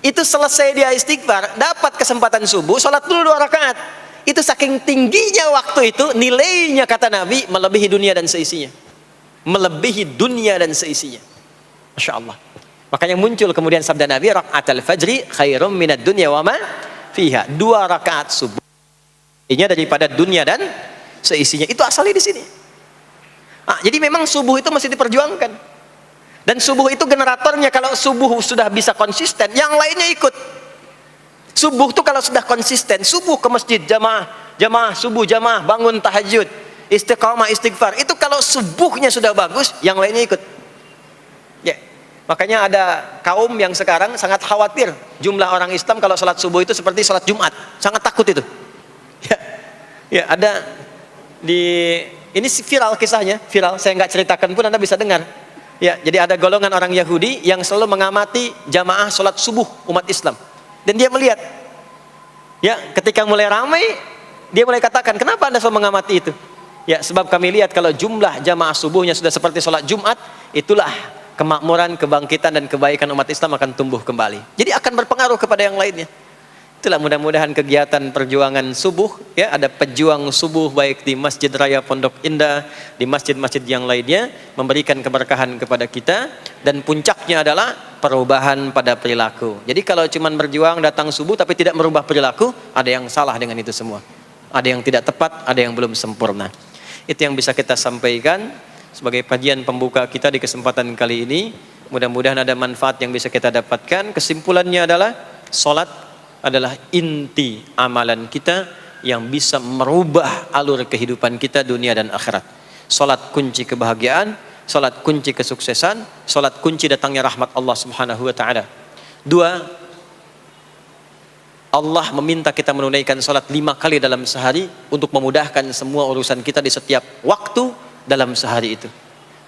[SPEAKER 2] Itu selesai dia istighfar, dapat kesempatan subuh, salat dulu 2 rakaat. Itu saking tingginya waktu itu, nilainya kata Nabi melebihi dunia dan seisinya. Melebihi dunia dan seisinya. Masya Allah. Makanya muncul kemudian sabda Nabi, raka'atul fajri khairum minad dunya wa ma fiha. 2 rakaat subuh ini daripada dunia dan seisinya. Itu asalnya di sini. Jadi memang subuh itu masih diperjuangkan. Dan subuh itu generatornya, kalau subuh sudah bisa konsisten, yang lainnya ikut. Subuh itu kalau sudah konsisten, subuh ke masjid jamaah, subuh jamaah, bangun tahajud, istiqamah, istighfar. Itu kalau subuhnya sudah bagus, yang lainnya ikut. Ya. Makanya ada kaum yang sekarang sangat khawatir jumlah orang Islam kalau sholat subuh itu seperti sholat Jumat, sangat takut itu. Ya, ada ini viral kisahnya, viral. Saya nggak ceritakan pun Anda bisa dengar. Ya, jadi ada golongan orang Yahudi yang selalu mengamati jamaah sholat subuh umat Islam, dan dia melihat, ya, ketika mulai ramai, dia mulai katakan, kenapa Anda selalu mengamati itu? Ya, sebab kami lihat kalau jumlah jamaah subuhnya sudah seperti sholat Jumat, itulah kemakmuran, kebangkitan dan kebaikan umat Islam akan tumbuh kembali. Jadi akan berpengaruh kepada yang lainnya. Itulah mudah-mudahan kegiatan perjuangan subuh, ya, ada pejuang subuh baik di Masjid Raya Pondok Indah, di masjid-masjid yang lainnya, memberikan keberkahan kepada kita, dan puncaknya adalah perubahan pada perilaku. Jadi kalau cuma berjuang datang subuh tapi tidak merubah perilaku, ada yang salah dengan itu semua. Ada yang tidak tepat, ada yang belum sempurna. Itu yang bisa kita sampaikan sebagai kajian pembuka kita di kesempatan kali ini. Mudah-mudahan ada manfaat yang bisa kita dapatkan. Kesimpulannya adalah salat adalah inti amalan kita yang bisa merubah alur kehidupan kita dunia dan akhirat. Salat kunci kebahagiaan, salat kunci kesuksesan, salat kunci datangnya rahmat Allah Subhanahu wa taala. 2, Allah meminta kita menunaikan salat 5 kali dalam sehari untuk memudahkan semua urusan kita di setiap waktu dalam sehari itu.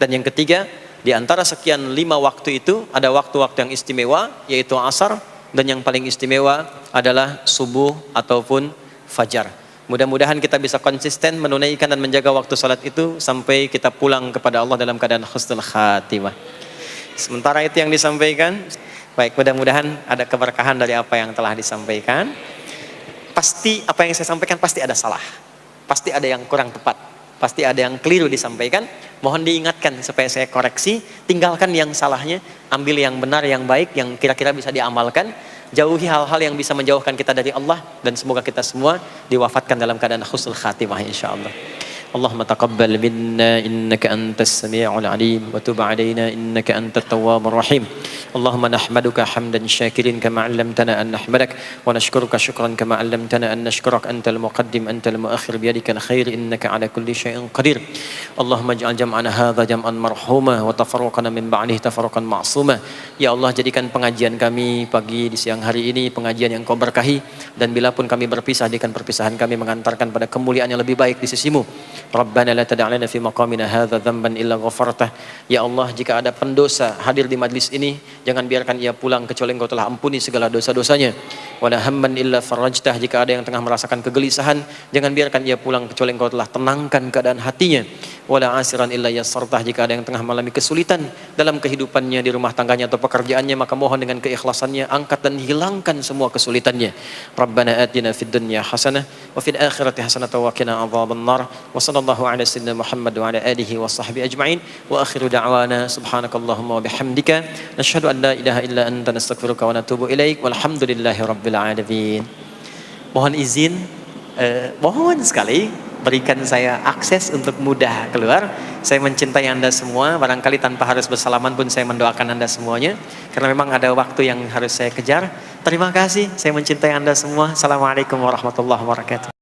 [SPEAKER 2] Dan yang ketiga, di antara sekian 5 waktu itu ada waktu-waktu yang istimewa, yaitu asar, dan yang paling istimewa adalah subuh ataupun fajar. Mudah-mudahan kita bisa konsisten menunaikan dan menjaga waktu salat itu sampai kita pulang kepada Allah dalam keadaan husnul khatimah. Sementara itu yang disampaikan. Baik, mudah-mudahan ada keberkahan dari apa yang telah disampaikan. Pasti apa yang saya sampaikan pasti ada salah, pasti ada yang kurang tepat, pasti ada yang keliru disampaikan. Mohon diingatkan supaya saya koreksi, tinggalkan yang salahnya, ambil yang benar, yang baik, yang kira-kira bisa diamalkan. Jauhi hal-hal yang bisa menjauhkan kita dari Allah, dan semoga kita semua diwafatkan dalam keadaan husnul khatimah insyaallah. Allahumma taqabbal minna innaka antas sami'ul alim wa tub 'alaina innaka antat tawwabur rahim. Allahumma nahmaduka hamdan syakirin kama 'allamtana an nahmadak wa nashkuruka syukran kama 'allamtana an nashkurak antal muqaddim antal muakhir biyadikal khair innaka 'ala kulli syai'in qadir. Allahumma ij'al jam'ana hadza jam'an marhuma wa tafarruqana min ba'dihi tafarruqan ma'suma. Ya Allah, jadikan pengajian kami pagi di siang hari ini pengajian yang Kau berkahi, dan bila pun kami berpisah, jadikan perpisahan kami mengantarkan pada kemuliaan yang lebih baik di sisimu. Rabbana la tada' lana fi maqamina hadza dhanban illa ghafartah. Ya Allah, jika ada pendosa hadir di majlis ini, jangan biarkan ia pulang kecuali Engkau telah ampuni segala dosa-dosanya. Wala hamman illa farajtah. Jika ada yang tengah merasakan kegelisahan, jangan biarkan ia pulang kecuali Engkau telah tenangkan keadaan hatinya. Wala asiran illa yassartah. Jika ada yang tengah mengalami kesulitan dalam kehidupannya, di rumah tangganya atau pekerjaannya, maka mohon dengan keikhlasannya angkat dan hilangkan semua kesulitannya. Rabbana atina fid dunya hasanah wa fil akhirati hasanah wa qina adzabannar. Wa sallallahu ala sayyidina Muhammad wa ala alihi wa sahbihi ajma'in. Wa akhiru da'wana subhanakallahumma wa bihamdika nashhadu an la ilaha illa anta nastaghfiruka wa natubu ilaik. Walhamdulillahi rabbil alamin. Mohon izin, mohon sekali berikan saya akses untuk mudah keluar. Saya mencintai Anda semua, barangkali tanpa harus bersalaman pun saya mendoakan Anda semuanya, karena memang ada waktu yang harus saya kejar. Terima kasih, saya mencintai Anda semua. Assalamualaikum warahmatullahi wabarakatuh.